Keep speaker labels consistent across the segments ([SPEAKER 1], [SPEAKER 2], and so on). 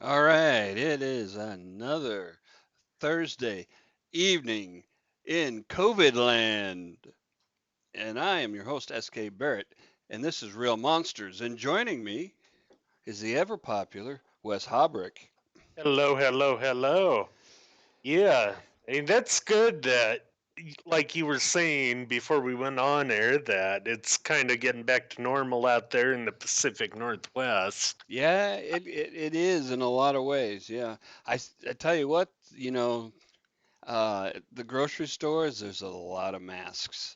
[SPEAKER 1] All right, it is another Thursday evening in COVID land. And I am your host, SK Barrett, and this is Real Monsters. And joining me is the ever popular Wes Hobrick.
[SPEAKER 2] Hello, hello, hello. Yeah, I mean, that's good that, like you were saying before we went on air, that it's kind of getting back to normal out there in the Pacific Northwest.
[SPEAKER 1] Yeah, it is in a lot of ways. Yeah. I tell you what, the grocery stores, there's a lot of masks.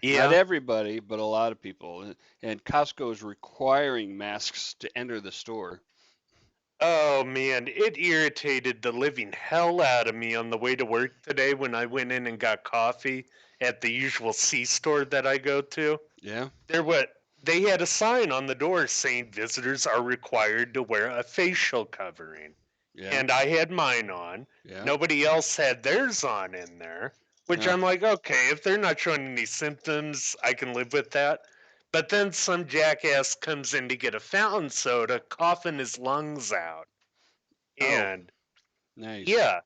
[SPEAKER 1] Not
[SPEAKER 2] Yeah.
[SPEAKER 1] everybody, but a lot of people. And Costco is requiring masks to enter the store.
[SPEAKER 2] Oh man, it irritated the living hell out of me on the way to work today when I went in and got coffee at the usual C store that I go to.
[SPEAKER 1] Yeah,
[SPEAKER 2] They had a sign on the door saying visitors are required to wear a facial covering.
[SPEAKER 1] yeah,
[SPEAKER 2] And I had mine on.
[SPEAKER 1] yeah.
[SPEAKER 2] Nobody else had theirs on in there, which
[SPEAKER 1] Uh,
[SPEAKER 2] I'm like, okay, if they're not showing any symptoms, I can live with that. But then some jackass comes in to get a fountain soda, coughing his lungs out.
[SPEAKER 1] oh,
[SPEAKER 2] And
[SPEAKER 1] nice.
[SPEAKER 2] yeah,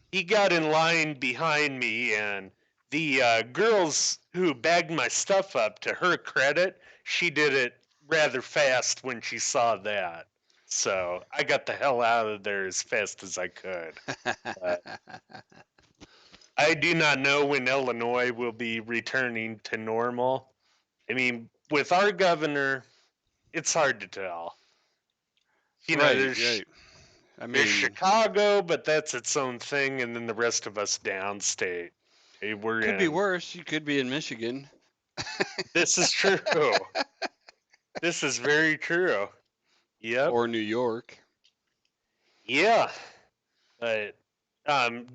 [SPEAKER 2] he got in line behind me, and the girls who bagged my stuff up, to her credit, she did it rather fast when she saw that. So I got the hell out of there as fast as I could. But I do not know when Illinois will be returning to normal. I mean, with our governor, it's hard to tell. You know,
[SPEAKER 1] Right, right. I
[SPEAKER 2] there's
[SPEAKER 1] mean,
[SPEAKER 2] Chicago, but that's its own thing, and then the rest of us downstate. We're
[SPEAKER 1] could be
[SPEAKER 2] in.
[SPEAKER 1] worse. You could be in Michigan
[SPEAKER 2] This is true. This is very true. Yep.
[SPEAKER 1] or New York.
[SPEAKER 2] Yeah. But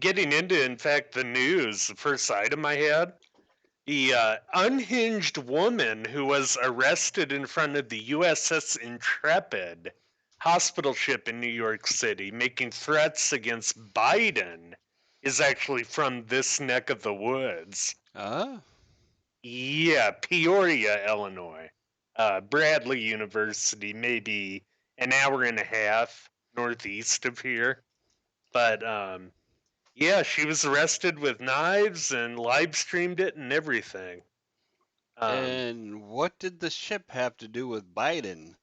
[SPEAKER 2] getting into, in fact, the news, the first item I had, the unhinged woman who was arrested in front of the USS Intrepid hospital ship in New York City, making threats against Biden, is actually from this neck of the woods.
[SPEAKER 1] Ah,
[SPEAKER 2] Yeah, Peoria, Illinois. Bradley University, maybe an hour and a half northeast of here. But yeah, she was arrested with knives and live streamed it and everything. Um,
[SPEAKER 1] and what did the ship have to do with Biden?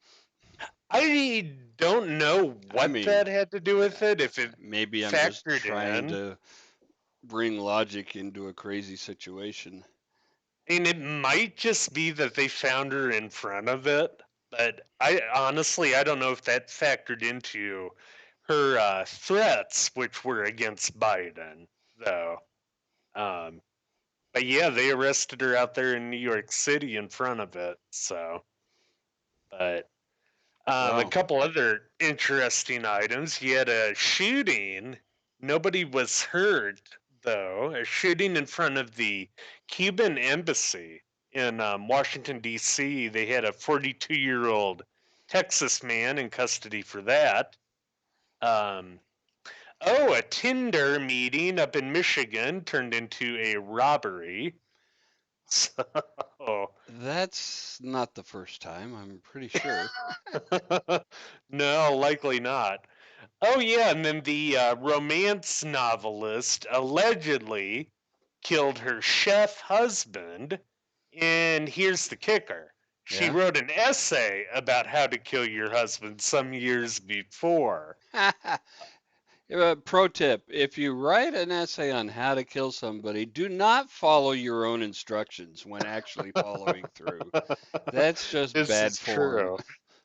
[SPEAKER 2] I don't know
[SPEAKER 1] I
[SPEAKER 2] what
[SPEAKER 1] mean,
[SPEAKER 2] that had to do with it, if it
[SPEAKER 1] maybe I'm just
[SPEAKER 2] factored
[SPEAKER 1] trying
[SPEAKER 2] in.
[SPEAKER 1] to bring logic into a crazy situation.
[SPEAKER 2] And it might just be that they found her in front of it, but I don't know if that factored into her threats, which were against Biden, though. Um, but yeah, they arrested her out there in New York City in front of it. So, but a
[SPEAKER 1] Well,
[SPEAKER 2] couple other interesting items. You had a shooting. Nobody was hurt, though. A shooting in front of the Cuban embassy in Washington, D.C. They had a 42-year-old Texas man in custody for that. Um, a Tinder meeting up in Michigan turned into a robbery. So,
[SPEAKER 1] that's not the first time, I'm pretty sure.
[SPEAKER 2] no, likely not. Oh yeah, and then the romance novelist allegedly killed her chef husband. And here's the kicker: she
[SPEAKER 1] Yeah.
[SPEAKER 2] wrote an essay about how to kill your husband some years before.
[SPEAKER 1] Pro tip, if you write an essay on how to kill somebody, do not follow your own instructions when actually following through. That's just
[SPEAKER 2] This
[SPEAKER 1] bad
[SPEAKER 2] is
[SPEAKER 1] form.
[SPEAKER 2] true.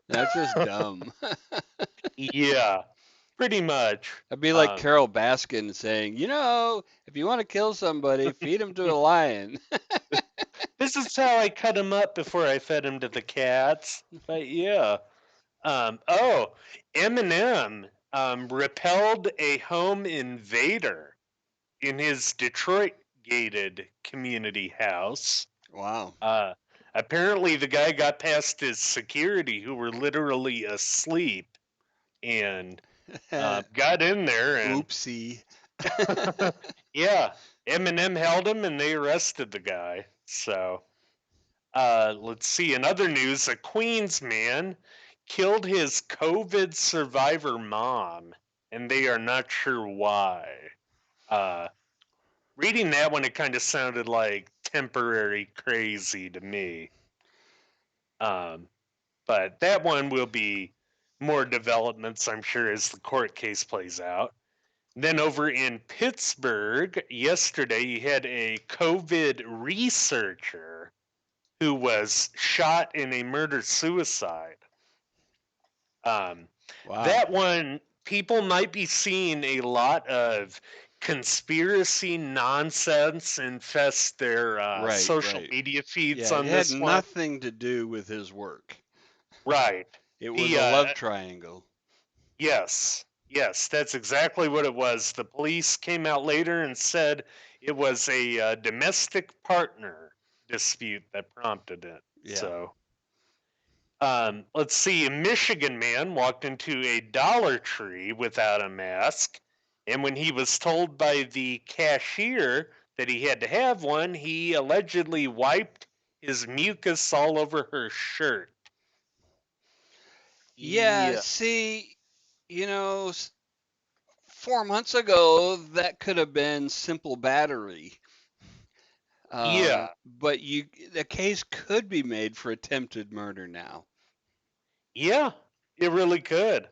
[SPEAKER 1] That's just dumb.
[SPEAKER 2] Yeah, pretty much.
[SPEAKER 1] That'd be like
[SPEAKER 2] Um,
[SPEAKER 1] Carol Baskin saying, if you want to kill somebody, feed him to a lion.
[SPEAKER 2] this is how I cut him up before I fed him to the cats. But yeah. Eminem repelled a home invader in his Detroit gated community house.
[SPEAKER 1] Wow.
[SPEAKER 2] Uh, Apparently, the guy got past his security, who were literally asleep, and got in there. And
[SPEAKER 1] Oopsie.
[SPEAKER 2] yeah, Eminem held him, and they arrested the guy. So let's see. In other news, a Queens man killed his COVID survivor mom, and they are not sure why. Uh, Reading that one, it kind of sounded like temporary crazy to me. Um, but that one will be more developments, I'm sure, as the court case plays out. Then over in Pittsburgh, yesterday, you had a COVID researcher who was shot in a murder suicide. Um,
[SPEAKER 1] Wow.
[SPEAKER 2] that one, people might be seeing a lot of conspiracy nonsense infest their
[SPEAKER 1] Right,
[SPEAKER 2] social
[SPEAKER 1] right.
[SPEAKER 2] media feeds
[SPEAKER 1] Yeah, it
[SPEAKER 2] on
[SPEAKER 1] had
[SPEAKER 2] this one.
[SPEAKER 1] nothing to do with his work.
[SPEAKER 2] Right.
[SPEAKER 1] It was
[SPEAKER 2] The
[SPEAKER 1] a love triangle.
[SPEAKER 2] yes, that's exactly what it was. The police came out later and said it was a domestic partner dispute that prompted it.
[SPEAKER 1] Yeah.
[SPEAKER 2] So let's see, a Michigan man walked into a Dollar Tree without a mask, and when he was told by the cashier that he had to have one, he allegedly wiped his mucus all over her shirt.
[SPEAKER 1] Yeah,
[SPEAKER 2] Yeah,
[SPEAKER 1] see, 4 months ago, that could have been simple battery.
[SPEAKER 2] yeah,
[SPEAKER 1] But the case could be made for attempted murder now.
[SPEAKER 2] yeah, it really could.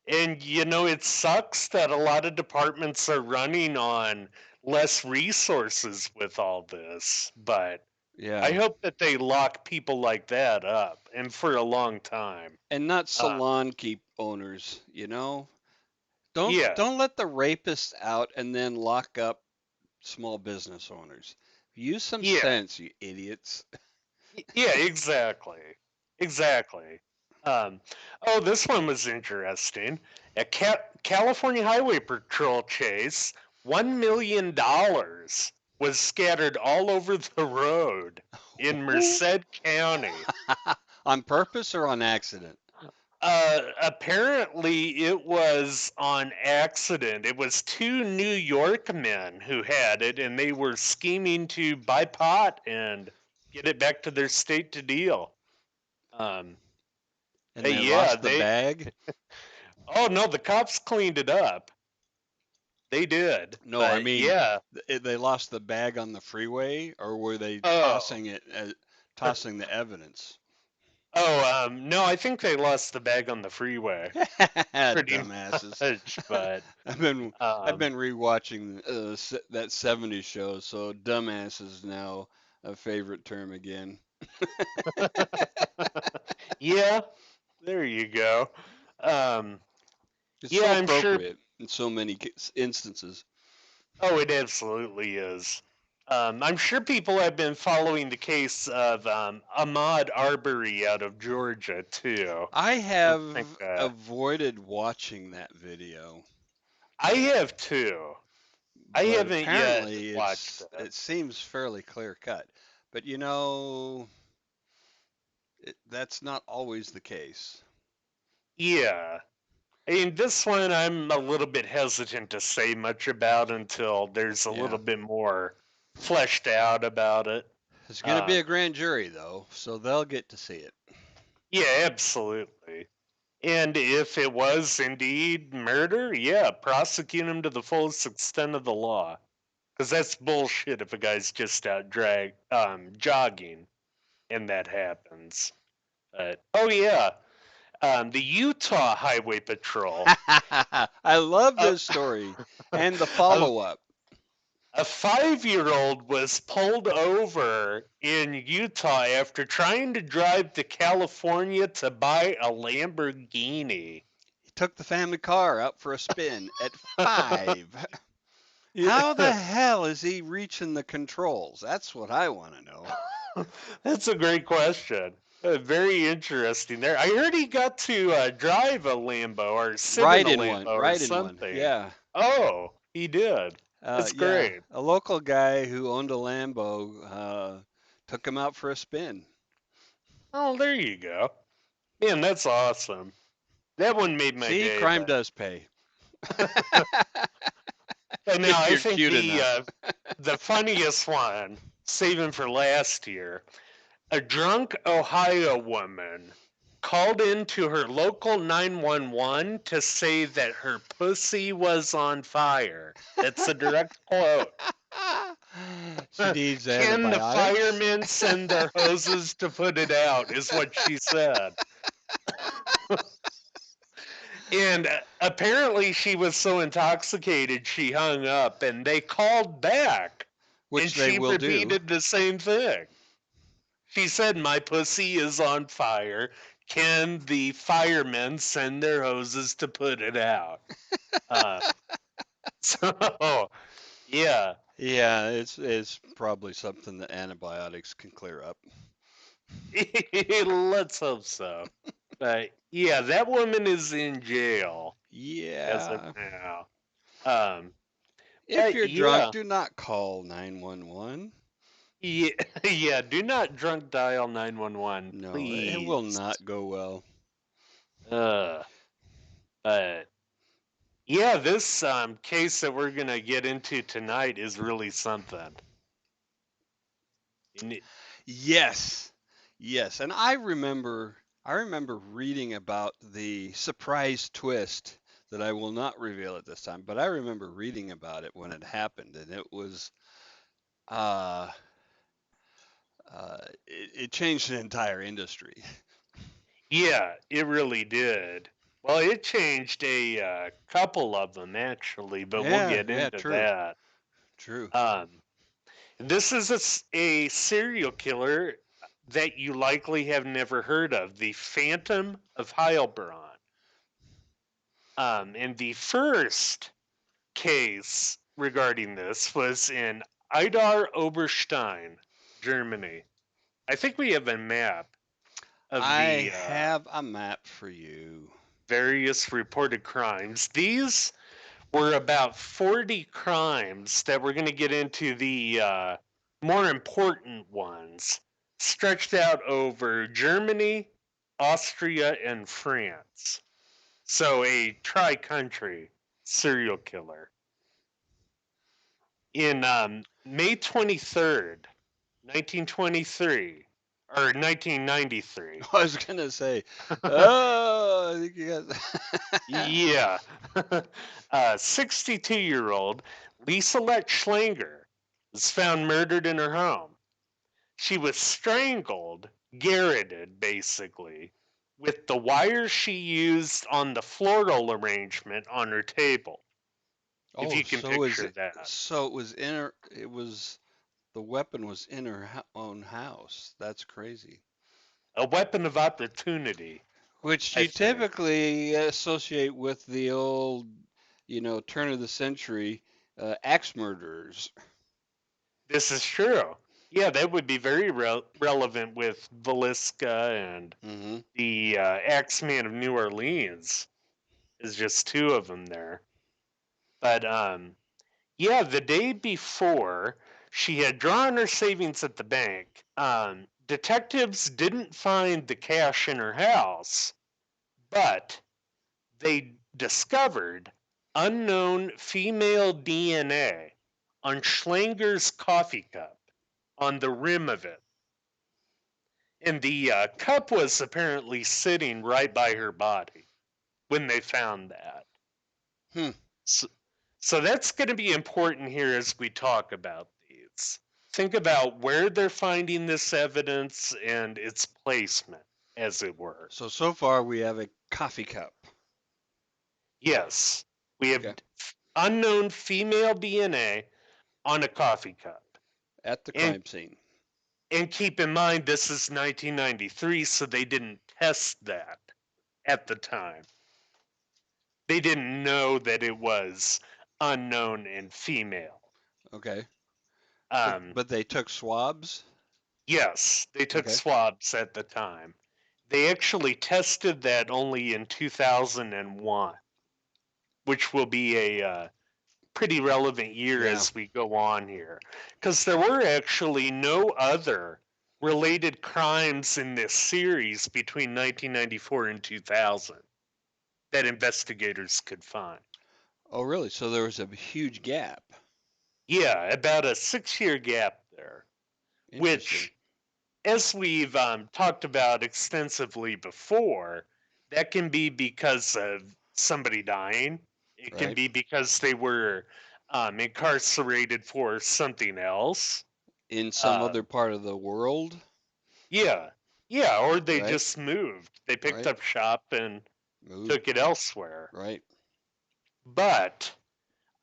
[SPEAKER 2] And it sucks that a lot of departments are running on less resources with all this, but I
[SPEAKER 1] Yeah.
[SPEAKER 2] hope that they lock people like that up and for a long time.
[SPEAKER 1] And not
[SPEAKER 2] Uh,
[SPEAKER 1] salon keep owners. Don't
[SPEAKER 2] yeah,
[SPEAKER 1] don't let the rapists out and then lock up small business owners. Use some
[SPEAKER 2] yeah,
[SPEAKER 1] sense, you idiots.
[SPEAKER 2] yeah, exactly. Exactly. Um, oh, this one was interesting. A California Highway Patrol chase, $1 million was scattered all over the road in Merced County.
[SPEAKER 1] On purpose or on accident?
[SPEAKER 2] Apparently, it was on accident. It was two New York men who had it, and they were scheming to buy pot and get it back to their state to deal. Um,
[SPEAKER 1] And they
[SPEAKER 2] yeah,
[SPEAKER 1] lost the
[SPEAKER 2] they.
[SPEAKER 1] bag?
[SPEAKER 2] Oh no, the cops cleaned it up. They did,
[SPEAKER 1] No, I
[SPEAKER 2] but
[SPEAKER 1] mean,
[SPEAKER 2] yeah.
[SPEAKER 1] they lost the bag on the freeway, or were they
[SPEAKER 2] Oh,
[SPEAKER 1] tossing the evidence?
[SPEAKER 2] no, I think they lost the bag on the freeway, pretty
[SPEAKER 1] Dumbasses.
[SPEAKER 2] much. But
[SPEAKER 1] I've been I've
[SPEAKER 2] um,
[SPEAKER 1] been rewatching that '70s show, so dumbass is now a favorite term again.
[SPEAKER 2] yeah, there you go. Um,
[SPEAKER 1] It's
[SPEAKER 2] yeah,
[SPEAKER 1] so
[SPEAKER 2] I'm sure.
[SPEAKER 1] appropriate in so many instances.
[SPEAKER 2] Oh, it absolutely is. I'm sure people have been following the case of Ahmaud Arbery out of Georgia too.
[SPEAKER 1] I
[SPEAKER 2] I
[SPEAKER 1] have
[SPEAKER 2] think
[SPEAKER 1] avoided watching that video,
[SPEAKER 2] I have too. I
[SPEAKER 1] but
[SPEAKER 2] haven't yet
[SPEAKER 1] apparently
[SPEAKER 2] watched it.
[SPEAKER 1] it seems fairly clear cut. But that's not always the case.
[SPEAKER 2] Yeah, I mean this one I'm a little bit hesitant to say much about until there's a
[SPEAKER 1] Yeah.
[SPEAKER 2] little bit more fleshed out about it.
[SPEAKER 1] There's going to be
[SPEAKER 2] Uh,
[SPEAKER 1] a grand jury though, so they'll get to see it.
[SPEAKER 2] yeah, absolutely. And if it was indeed murder, yeah, prosecute him to the fullest extent of the law. Because that's bullshit if a guy's just out jogging and that happens. But, oh, yeah, the Utah Highway Patrol.
[SPEAKER 1] I love
[SPEAKER 2] Uh,
[SPEAKER 1] this story and the
[SPEAKER 2] a
[SPEAKER 1] follow up.
[SPEAKER 2] a 5-year-old was pulled over in Utah after trying to drive to California to buy a Lamborghini.
[SPEAKER 1] He took the family car out for a spin at 5. How the
[SPEAKER 2] Yeah.
[SPEAKER 1] hell is he reaching the controls? That's what I want to know.
[SPEAKER 2] That's a great question. Very interesting there. I heard he got to drive a Lambo or sit in
[SPEAKER 1] Right
[SPEAKER 2] a
[SPEAKER 1] in one,
[SPEAKER 2] Lambo or
[SPEAKER 1] right in one.
[SPEAKER 2] something.
[SPEAKER 1] Yeah.
[SPEAKER 2] Oh, he did. That's
[SPEAKER 1] Yeah.
[SPEAKER 2] great.
[SPEAKER 1] A local guy who owned a Lambo took him out for a spin.
[SPEAKER 2] Oh, there you go. Man, that's awesome. That one made my
[SPEAKER 1] See,
[SPEAKER 2] day,
[SPEAKER 1] crime
[SPEAKER 2] but
[SPEAKER 1] does pay
[SPEAKER 2] but now
[SPEAKER 1] if
[SPEAKER 2] I
[SPEAKER 1] you're
[SPEAKER 2] think
[SPEAKER 1] cute enough.
[SPEAKER 2] the funniest one, saving for last year, a drunk Ohio woman called into her local 911 to say that her pussy was on fire. That's a direct quote.
[SPEAKER 1] She needs
[SPEAKER 2] Can the
[SPEAKER 1] antibiotics.
[SPEAKER 2] firemen send their hoses to put it out? Is what she said. And apparently, she was so intoxicated she hung up, and they called back, and
[SPEAKER 1] Which they
[SPEAKER 2] she
[SPEAKER 1] will do.
[SPEAKER 2] repeated the same thing. She said, "My pussy is on fire. Can the firemen send their hoses to put it out?" Uh, so, yeah,
[SPEAKER 1] Yeah, it's probably something that antibiotics can clear up.
[SPEAKER 2] let's hope so. But yeah, that woman is in jail as of
[SPEAKER 1] Yeah.
[SPEAKER 2] now. Um,
[SPEAKER 1] If
[SPEAKER 2] but
[SPEAKER 1] you're drunk,
[SPEAKER 2] yeah,
[SPEAKER 1] do not call 911.
[SPEAKER 2] yeah, yeah. Do not drunk dial 911,
[SPEAKER 1] No, it will
[SPEAKER 2] please.
[SPEAKER 1] not go well.
[SPEAKER 2] Uh, but yeah, this case that we're gonna get into tonight is really something. And
[SPEAKER 1] Yes. Yes, and I remember reading about the surprise twist that I will not reveal at this time, but I remember reading about it when it happened, and it was uh, it changed the entire industry.
[SPEAKER 2] yeah, it really did. Well, it changed a couple of them actually, but we'll
[SPEAKER 1] Yeah,
[SPEAKER 2] get
[SPEAKER 1] yeah,
[SPEAKER 2] into
[SPEAKER 1] true,
[SPEAKER 2] that.
[SPEAKER 1] true.
[SPEAKER 2] Um, this is a serial killer that you likely have never heard of, the Phantom of Heilbronn. And the first case regarding this was in Idar Oberstein, Germany. I think we have a map of
[SPEAKER 1] I
[SPEAKER 2] the
[SPEAKER 1] have a map for you.
[SPEAKER 2] various reported crimes. These were about 40 crimes that we're going to get into the more important ones, stretched out over Germany, Austria, and France. So a tri country serial killer. In May 23rd, 1923, or 1993.
[SPEAKER 1] I was gonna say, oh, I think you got.
[SPEAKER 2] Yeah. 62-year-old Lisa Let Schlanger was found murdered in her home. She was strangled, garroted, basically, with the wires she used on the floral arrangement on her table, if
[SPEAKER 1] Oh,
[SPEAKER 2] you can picture that.
[SPEAKER 1] so it was in her. It was the weapon was in her own house. That's crazy.
[SPEAKER 2] A weapon of opportunity,
[SPEAKER 1] Which
[SPEAKER 2] I
[SPEAKER 1] you
[SPEAKER 2] think.
[SPEAKER 1] typically associate with the old, turn of the century axe murderers.
[SPEAKER 2] This is true. Yeah, that would be very relevant with Velisca and
[SPEAKER 1] Hmm.
[SPEAKER 2] the Axeman of New Orleans. Is just two of them there. But yeah, the day before, she had drawn her savings at the bank. Detectives didn't find the cash in her house, but they discovered unknown female DNA on Schlanger's coffee cup on the rim of it. And the cup was apparently sitting right by her body when they found that.
[SPEAKER 1] Hmm.
[SPEAKER 2] So, so that's going to be important here as we talk about these. Think about where they're finding this evidence and its placement, as it were.
[SPEAKER 1] So far we have a coffee cup.
[SPEAKER 2] Yes, we have
[SPEAKER 1] Okay.
[SPEAKER 2] unknown female DNA on a coffee cup.
[SPEAKER 1] At the
[SPEAKER 2] And
[SPEAKER 1] crime scene.
[SPEAKER 2] and keep in mind this is 1993, so they didn't test that at the time. They didn't know that it was unknown and female.
[SPEAKER 1] Okay. But
[SPEAKER 2] Um,
[SPEAKER 1] but they took swabs.
[SPEAKER 2] Yes, they took
[SPEAKER 1] Okay.
[SPEAKER 2] swabs at the time. They actually tested that only in 2001, which will be a pretty relevant year
[SPEAKER 1] Yeah.
[SPEAKER 2] as we go on here. Because there were actually no other related crimes in this series between 1994 and 2000 that investigators could find.
[SPEAKER 1] Oh, really? So there was a huge gap.
[SPEAKER 2] Yeah, about a 6 year gap there,
[SPEAKER 1] Interesting.
[SPEAKER 2] which as we've talked about extensively before, that can be because of somebody dying. It can
[SPEAKER 1] right?
[SPEAKER 2] be because they were incarcerated for something else.
[SPEAKER 1] In some
[SPEAKER 2] Uh,
[SPEAKER 1] other part of the world,
[SPEAKER 2] yeah, yeah, or they
[SPEAKER 1] right?
[SPEAKER 2] just moved. They picked
[SPEAKER 1] Right?
[SPEAKER 2] up shop and
[SPEAKER 1] Moved,
[SPEAKER 2] took it elsewhere.
[SPEAKER 1] right?
[SPEAKER 2] But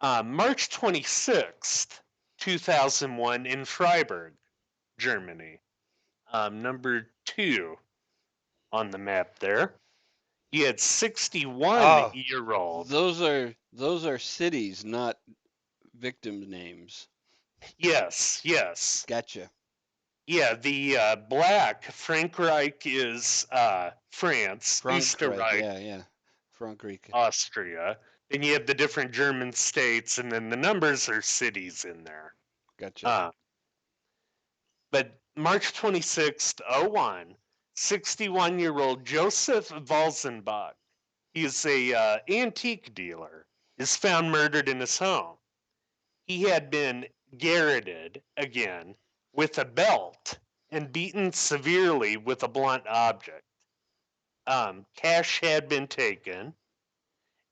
[SPEAKER 2] March 26th, 2001, in Freiburg, Germany, number 2 on the map there. He had 61
[SPEAKER 1] Oh,
[SPEAKER 2] year old.
[SPEAKER 1] those are cities, not victim names.
[SPEAKER 2] Yes, yes.
[SPEAKER 1] Gotcha.
[SPEAKER 2] Yeah, the black Frankreich is France,
[SPEAKER 1] Frankreich,
[SPEAKER 2] Österreich,
[SPEAKER 1] yeah, yeah. Frankreich,
[SPEAKER 2] Austria. Then you have the different German states, and then the numbers are cities in there.
[SPEAKER 1] gotcha.
[SPEAKER 2] Uh, but March 26th, 61-year-old Joseph Walzenbach, he's a antique dealer, is found murdered in his home. He had been garroted again with a belt and beaten severely with a blunt object. Cash had been taken,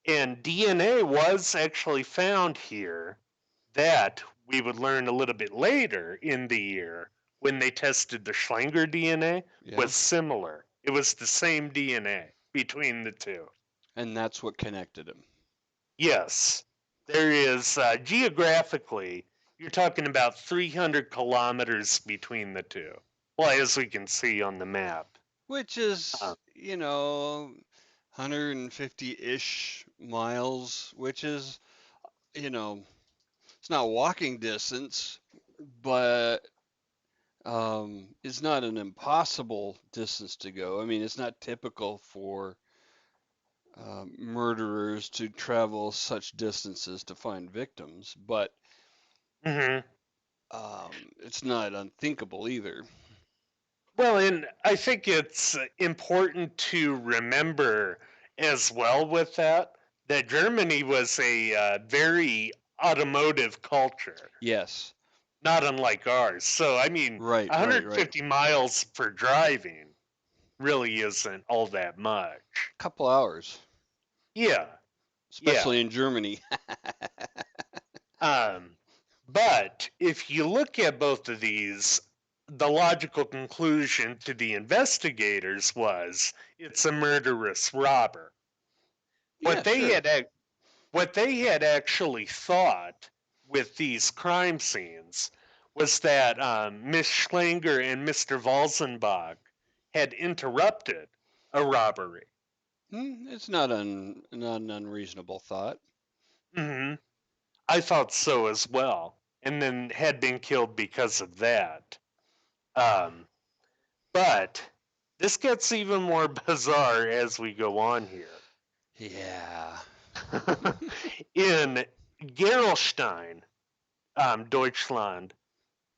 [SPEAKER 2] and DNA was actually found here that we would learn a little bit later in the year when they tested the Schlanger DNA
[SPEAKER 1] Yeah.
[SPEAKER 2] was similar. It was the same DNA between the two.
[SPEAKER 1] And that's what connected them.
[SPEAKER 2] Yes, there is geographically, you're talking about 300 kilometers between the two. Well, as we can see on the map.
[SPEAKER 1] Which
[SPEAKER 2] Uh,
[SPEAKER 1] is, 150-ish miles, which is, you know, it's not walking distance, but it's not an impossible distance to go. I mean, it's not typical for murderers to travel such distances to find victims, but
[SPEAKER 2] mhm.
[SPEAKER 1] it's not unthinkable either.
[SPEAKER 2] Well, and I think it's important to remember as well with that that Germany was a very automotive culture,
[SPEAKER 1] Yes,
[SPEAKER 2] not unlike ours. So, I mean,
[SPEAKER 1] right, right, right.
[SPEAKER 2] 150 miles for driving really isn't all that much.
[SPEAKER 1] Couple hours,
[SPEAKER 2] Yeah, yeah.
[SPEAKER 1] especially in Germany.
[SPEAKER 2] Um, but if you look at both of these, the logical conclusion to the investigators was it's a murderous robber.
[SPEAKER 1] Yeah,
[SPEAKER 2] What they
[SPEAKER 1] sure.
[SPEAKER 2] had what they had actually thought with these crime scenes was that Miss Schlanger and Mr. Walzenbach had interrupted a robbery.
[SPEAKER 1] It's not an unreasonable thought.
[SPEAKER 2] Hmm. I thought so as well, and then had been killed because of that. Um, but this gets even more bizarre as we go on here.
[SPEAKER 1] Yeah.
[SPEAKER 2] In Gerolstein, Deutschland,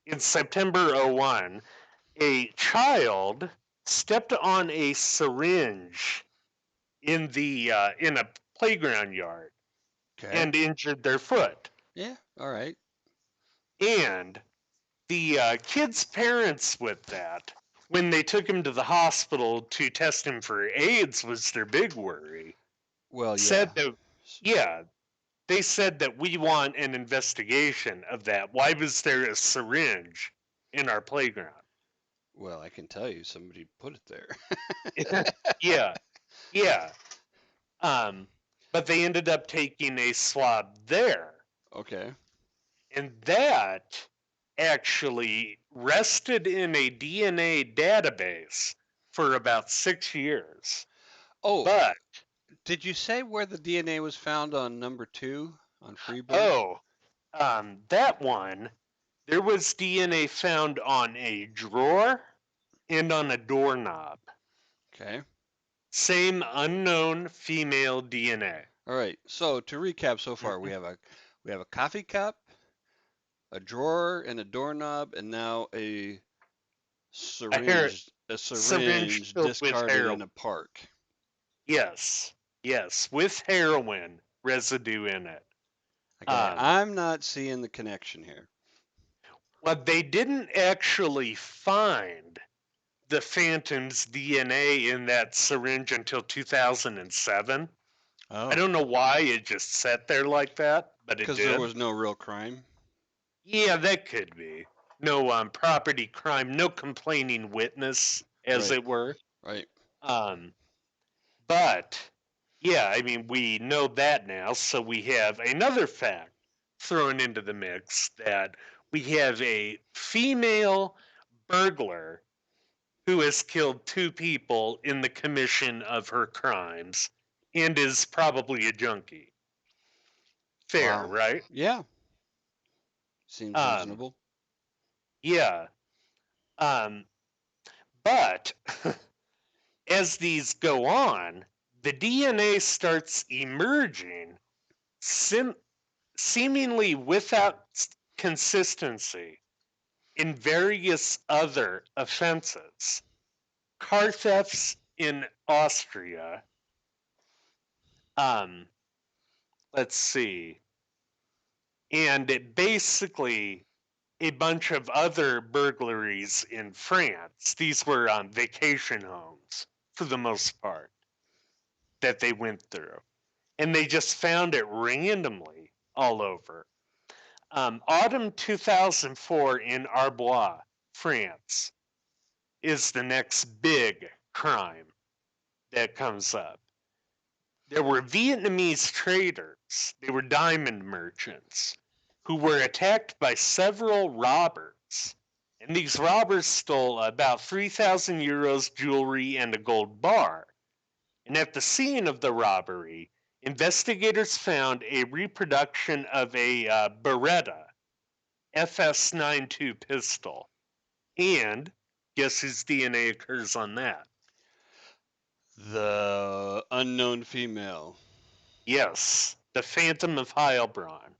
[SPEAKER 2] in September '01, a child stepped on a syringe in a playground yard
[SPEAKER 1] Okay.
[SPEAKER 2] and injured their foot.
[SPEAKER 1] Yeah. All right.
[SPEAKER 2] And the kid's parents, with that, when they took him to the hospital to test him for AIDS, was their big worry.
[SPEAKER 1] Well, yeah.
[SPEAKER 2] Said that, yeah, they said that we want an investigation of that. Why was there a syringe in our playground?
[SPEAKER 1] Well, I can tell you somebody put it there.
[SPEAKER 2] Yeah, yeah. Um, but they ended up taking a swab there,
[SPEAKER 1] Okay.
[SPEAKER 2] and that actually rested in a DNA database for about 6 years.
[SPEAKER 1] Oh,
[SPEAKER 2] But
[SPEAKER 1] did you say where the DNA was found on number two on Freeburg?
[SPEAKER 2] oh, that one, there was DNA found on a drawer and on a doorknob.
[SPEAKER 1] Okay.
[SPEAKER 2] Same unknown female DNA.
[SPEAKER 1] All right. So to recap so far,
[SPEAKER 2] Mhm.
[SPEAKER 1] we have a coffee cup, a drawer, and a doorknob, and now
[SPEAKER 2] A hair
[SPEAKER 1] a
[SPEAKER 2] syringe
[SPEAKER 1] syringe
[SPEAKER 2] filled with
[SPEAKER 1] discarded in
[SPEAKER 2] heroin.
[SPEAKER 1] a park.
[SPEAKER 2] Yes, yes, with heroin residue in it.
[SPEAKER 1] Okay.
[SPEAKER 2] Um,
[SPEAKER 1] I'm not seeing the connection here.
[SPEAKER 2] what they didn't actually find. the Phantom's DNA in that syringe until 2007. I
[SPEAKER 1] Oh,
[SPEAKER 2] don't know why it just sat there like that, but it
[SPEAKER 1] because there
[SPEAKER 2] did.
[SPEAKER 1] was no real crime.
[SPEAKER 2] Yeah, that could be. No property crime, no complaining witness, as
[SPEAKER 1] Right,
[SPEAKER 2] it were.
[SPEAKER 1] right.
[SPEAKER 2] Um, but yeah, I mean, we know that now, so we have another fact thrown into the mix that we have a female burglar who has killed two people in the commission of her crimes and is probably a junkie. Fair,
[SPEAKER 1] Wow.
[SPEAKER 2] right?
[SPEAKER 1] Yeah, seems
[SPEAKER 2] Um,
[SPEAKER 1] reasonable.
[SPEAKER 2] yeah. Um, but as these go on, the DNA starts emerging sim- seemingly without consistency in various other offenses. Car thefts in Austria. Um, let's see. And it basically a bunch of other burglaries in France. These were on vacation homes for the most part that they went through. And they just found it randomly all over. Autumn 2004 in Arbois, France, is the next big crime that comes up. There were Vietnamese traders, they were diamond merchants, who were attacked by several robbers. And these robbers stole about 3,000 euros jewelry and a gold bar. And at the scene of the robbery, investigators found a reproduction of a Beretta FS92 pistol. And guess whose DNA occurs on that?
[SPEAKER 1] The unknown female.
[SPEAKER 2] Yes, the Phantom of Heilbronn.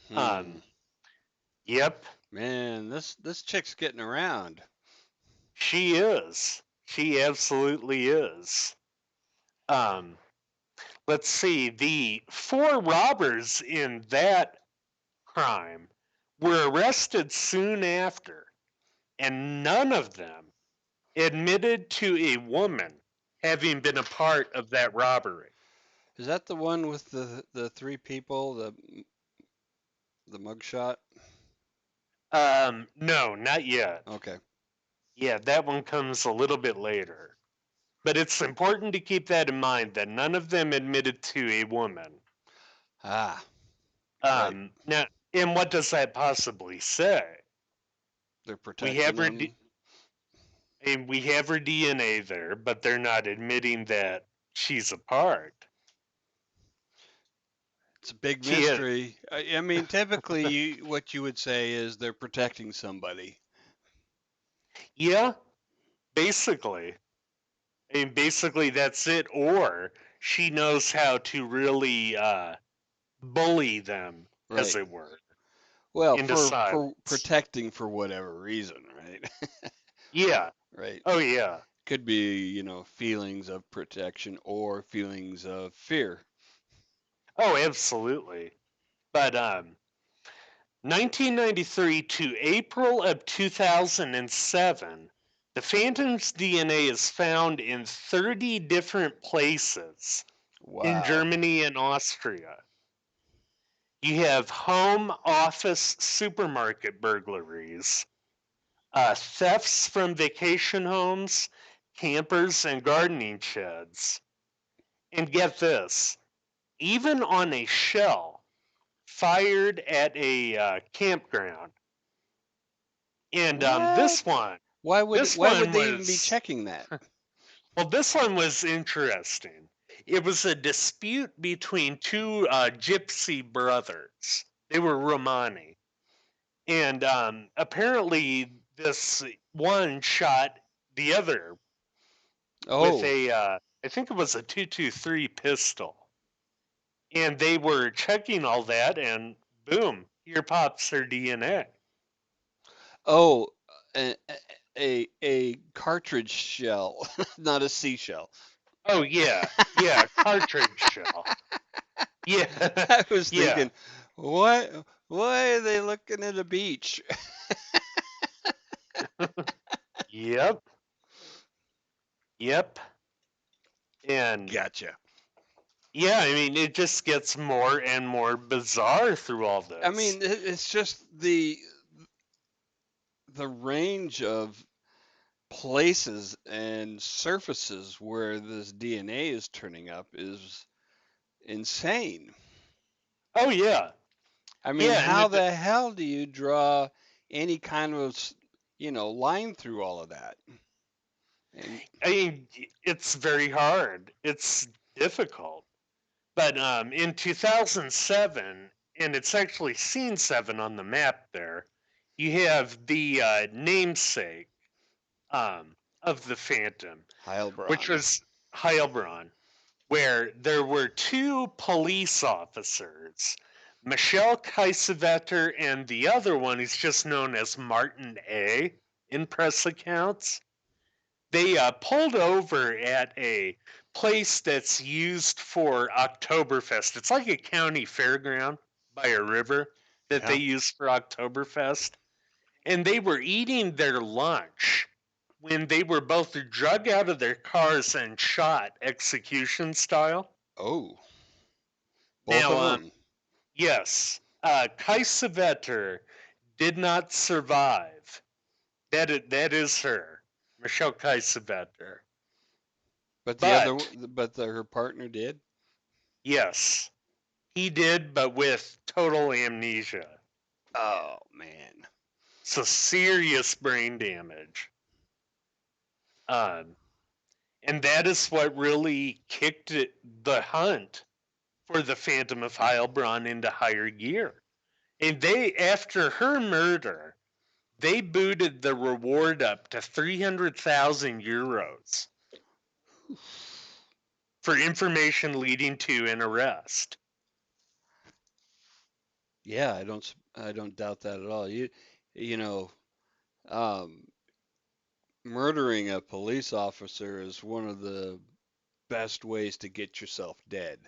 [SPEAKER 1] Hmm.
[SPEAKER 2] Um, yep,
[SPEAKER 1] Man, this chick's getting around.
[SPEAKER 2] she is. She absolutely is. Um, let's see. The four robbers in that crime were arrested soon after, and none of them admitted to a woman having been a part of that robbery.
[SPEAKER 1] Is that the one with the three people, the mugshot?
[SPEAKER 2] No, not yet.
[SPEAKER 1] Okay.
[SPEAKER 2] Yeah, that one comes a little bit later. But it's important to keep that in mind that none of them admitted to a woman.
[SPEAKER 1] Ah, right.
[SPEAKER 2] Now, and what does that possibly say?
[SPEAKER 1] They're
[SPEAKER 2] We
[SPEAKER 1] protecting
[SPEAKER 2] have her,
[SPEAKER 1] them.
[SPEAKER 2] and we have her DNA there, but they're not admitting that she's a part.
[SPEAKER 1] It's a big
[SPEAKER 2] She is,
[SPEAKER 1] mystery. I mean, typically, what you would say is they're protecting somebody.
[SPEAKER 2] yeah, basically. I mean, basically that's it. Or she knows how to really bully them, as
[SPEAKER 1] Right.
[SPEAKER 2] it were,
[SPEAKER 1] Well,
[SPEAKER 2] into
[SPEAKER 1] for
[SPEAKER 2] silence.
[SPEAKER 1] protecting for whatever reason, right?
[SPEAKER 2] Yeah.
[SPEAKER 1] Right.
[SPEAKER 2] Oh, yeah.
[SPEAKER 1] Could be, feelings of protection or feelings of fear.
[SPEAKER 2] Oh, absolutely. But 1993 to April of 2007, the Phantom's DNA is found in 30 different places in
[SPEAKER 1] Wow.
[SPEAKER 2] Germany and Austria. You have home, office, supermarket burglaries, thefts from vacation homes, campers, and gardening sheds. And get this, even on a shell fired at a campground. And
[SPEAKER 1] What?
[SPEAKER 2] this
[SPEAKER 1] Why
[SPEAKER 2] one
[SPEAKER 1] would they even be
[SPEAKER 2] was,
[SPEAKER 1] checking that?
[SPEAKER 2] well, this one was interesting. It was a dispute between two gypsy brothers. They were Romani. And apparently, this one shot the other with
[SPEAKER 1] Oh.
[SPEAKER 2] a, I think it was a 223 pistol. And they were checking all that, and boom, here pops their DNA.
[SPEAKER 1] Oh, a a cartridge shell, not a seashell.
[SPEAKER 2] Oh, yeah, yeah, cartridge shell. Yeah,
[SPEAKER 1] I was
[SPEAKER 2] yeah,
[SPEAKER 1] thinking, what? Why are they looking at a beach?
[SPEAKER 2] yep. Yep. And
[SPEAKER 1] Gotcha.
[SPEAKER 2] yeah, I mean, it just gets more and more bizarre through all
[SPEAKER 1] I
[SPEAKER 2] this.
[SPEAKER 1] mean, it's just the range of places and surfaces where this DNA is turning up is insane.
[SPEAKER 2] Oh, yeah.
[SPEAKER 1] I mean,
[SPEAKER 2] Yeah, and
[SPEAKER 1] how the hell do you draw any kind of, line through all of that? And
[SPEAKER 2] I mean, it's very hard. It's difficult. But in 2007, and it's actually scene 7 on the map there, you have the namesake of the Phantom, which
[SPEAKER 1] Heilbronn.
[SPEAKER 2] was Heilbronn, where there were two police officers, Michelle Kaisevetter, and the other one is just known as Martin A. in press accounts. They pulled over at a place that's used for Oktoberfest. It's like a county fairground by a river that they
[SPEAKER 1] Yeah.
[SPEAKER 2] use for Oktoberfest. And they were eating their lunch when they were both drug out of their cars and shot execution style.
[SPEAKER 1] Oh, both
[SPEAKER 2] Now,
[SPEAKER 1] of them.
[SPEAKER 2] yes, Kaisevetter did not survive. That is her, Michelle Kaisevetter.
[SPEAKER 1] But the other,
[SPEAKER 2] But
[SPEAKER 1] her partner did.
[SPEAKER 2] yes, he did, but with total amnesia.
[SPEAKER 1] Oh man.
[SPEAKER 2] So serious brain damage. Um, and that is what really kicked the hunt for the Phantom of Heilbronn into higher gear. And they, after her murder, they booted the reward up to 300,000 euros for information leading to an arrest.
[SPEAKER 1] Yeah, I don't doubt that at all. You know, um, murdering a police officer is one of the best ways to get yourself dead.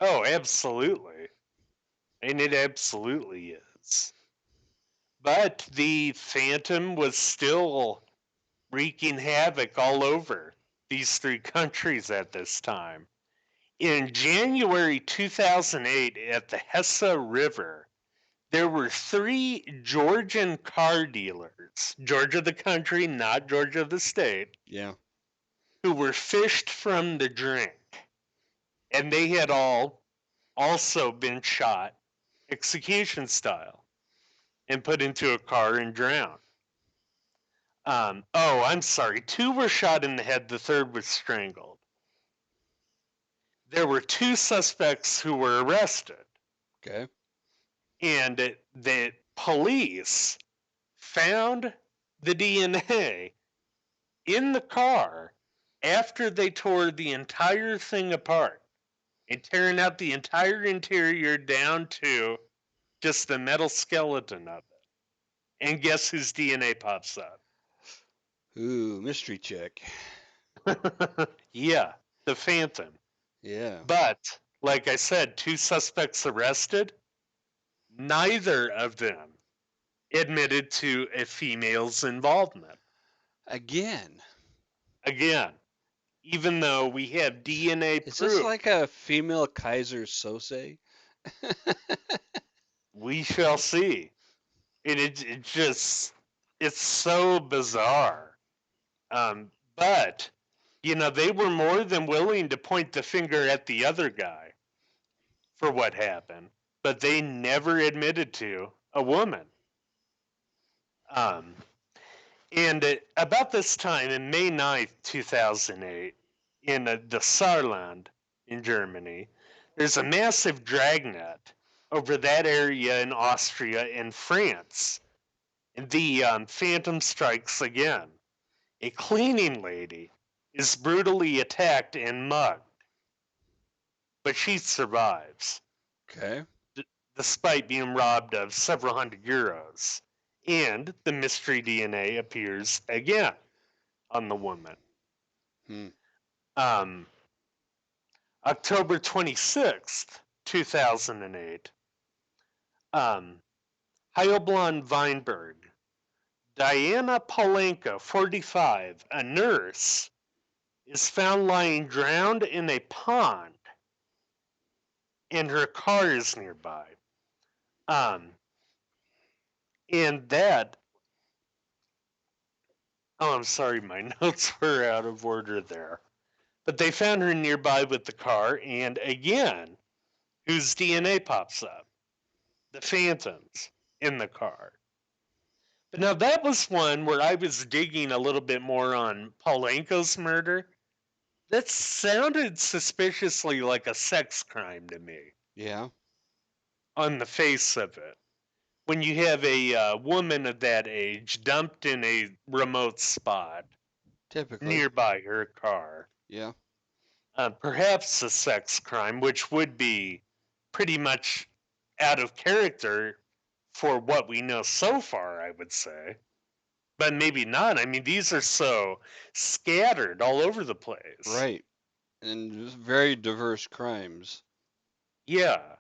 [SPEAKER 2] Oh, absolutely. And it absolutely is. But the Phantom was still wreaking havoc all over these three countries at this time. In January 2008, at the Hesse River, there were three Georgian car dealers, Georgia the country, not Georgia the state,
[SPEAKER 1] Yeah.
[SPEAKER 2] who were fished from the drink. And they had all also been shot execution style and put into a car and drowned. Oh, I'm sorry. Two were shot in the head, the third was strangled. There were two suspects who were arrested,
[SPEAKER 1] Okay.
[SPEAKER 2] and the police found the DNA in the car after they tore the entire thing apart and tearing out the entire interior down to just the metal skeleton of it. And guess whose DNA pops up?
[SPEAKER 1] Ooh, mystery check.
[SPEAKER 2] Yeah, the Phantom.
[SPEAKER 1] Yeah.
[SPEAKER 2] But, like I said, two suspects arrested, neither of them admitted to a female's involvement.
[SPEAKER 1] Again,
[SPEAKER 2] Again, even though we have DNA
[SPEAKER 1] is this
[SPEAKER 2] proof,
[SPEAKER 1] like a female Kaiser Sose?
[SPEAKER 2] we shall see. And it just, it's so bizarre. But, they were more than willing to point the finger at the other guy for what happened, but they never admitted to a woman. Um, And about this time, in May 9th, 2008, in the Saarland in Germany, there's a massive dragnet over that area in Austria and France. And the Phantom strikes again. A cleaning lady is brutally attacked and mugged, but she survives,
[SPEAKER 1] Okay.
[SPEAKER 2] despite being robbed of several hundred euros. And the mystery DNA appears again on the woman.
[SPEAKER 1] Hmm.
[SPEAKER 2] Um, October 26th, 2008, um, Heilbronn Weinberg, Diana Polenka, 45, a nurse, is found lying drowned in a pond, and her car is nearby. Um, and that, oh, I'm sorry, my notes were out of order there. But they found her nearby with the car, and again, whose DNA pops up? The Phantom's in the car. But now that was one where I was digging a little bit more on Paulenko's murder. That sounded suspiciously like a sex crime to me
[SPEAKER 1] Yeah,
[SPEAKER 2] on the face of it. When you have a woman of that age dumped in a remote spot
[SPEAKER 1] typically.
[SPEAKER 2] nearby her car,
[SPEAKER 1] Yeah.
[SPEAKER 2] perhaps a sex crime, which would be pretty much out of character for what we know so far, I would say. But maybe not. I mean, these are so scattered all over the place.
[SPEAKER 1] Right. And just very diverse crimes.
[SPEAKER 2] Yeah.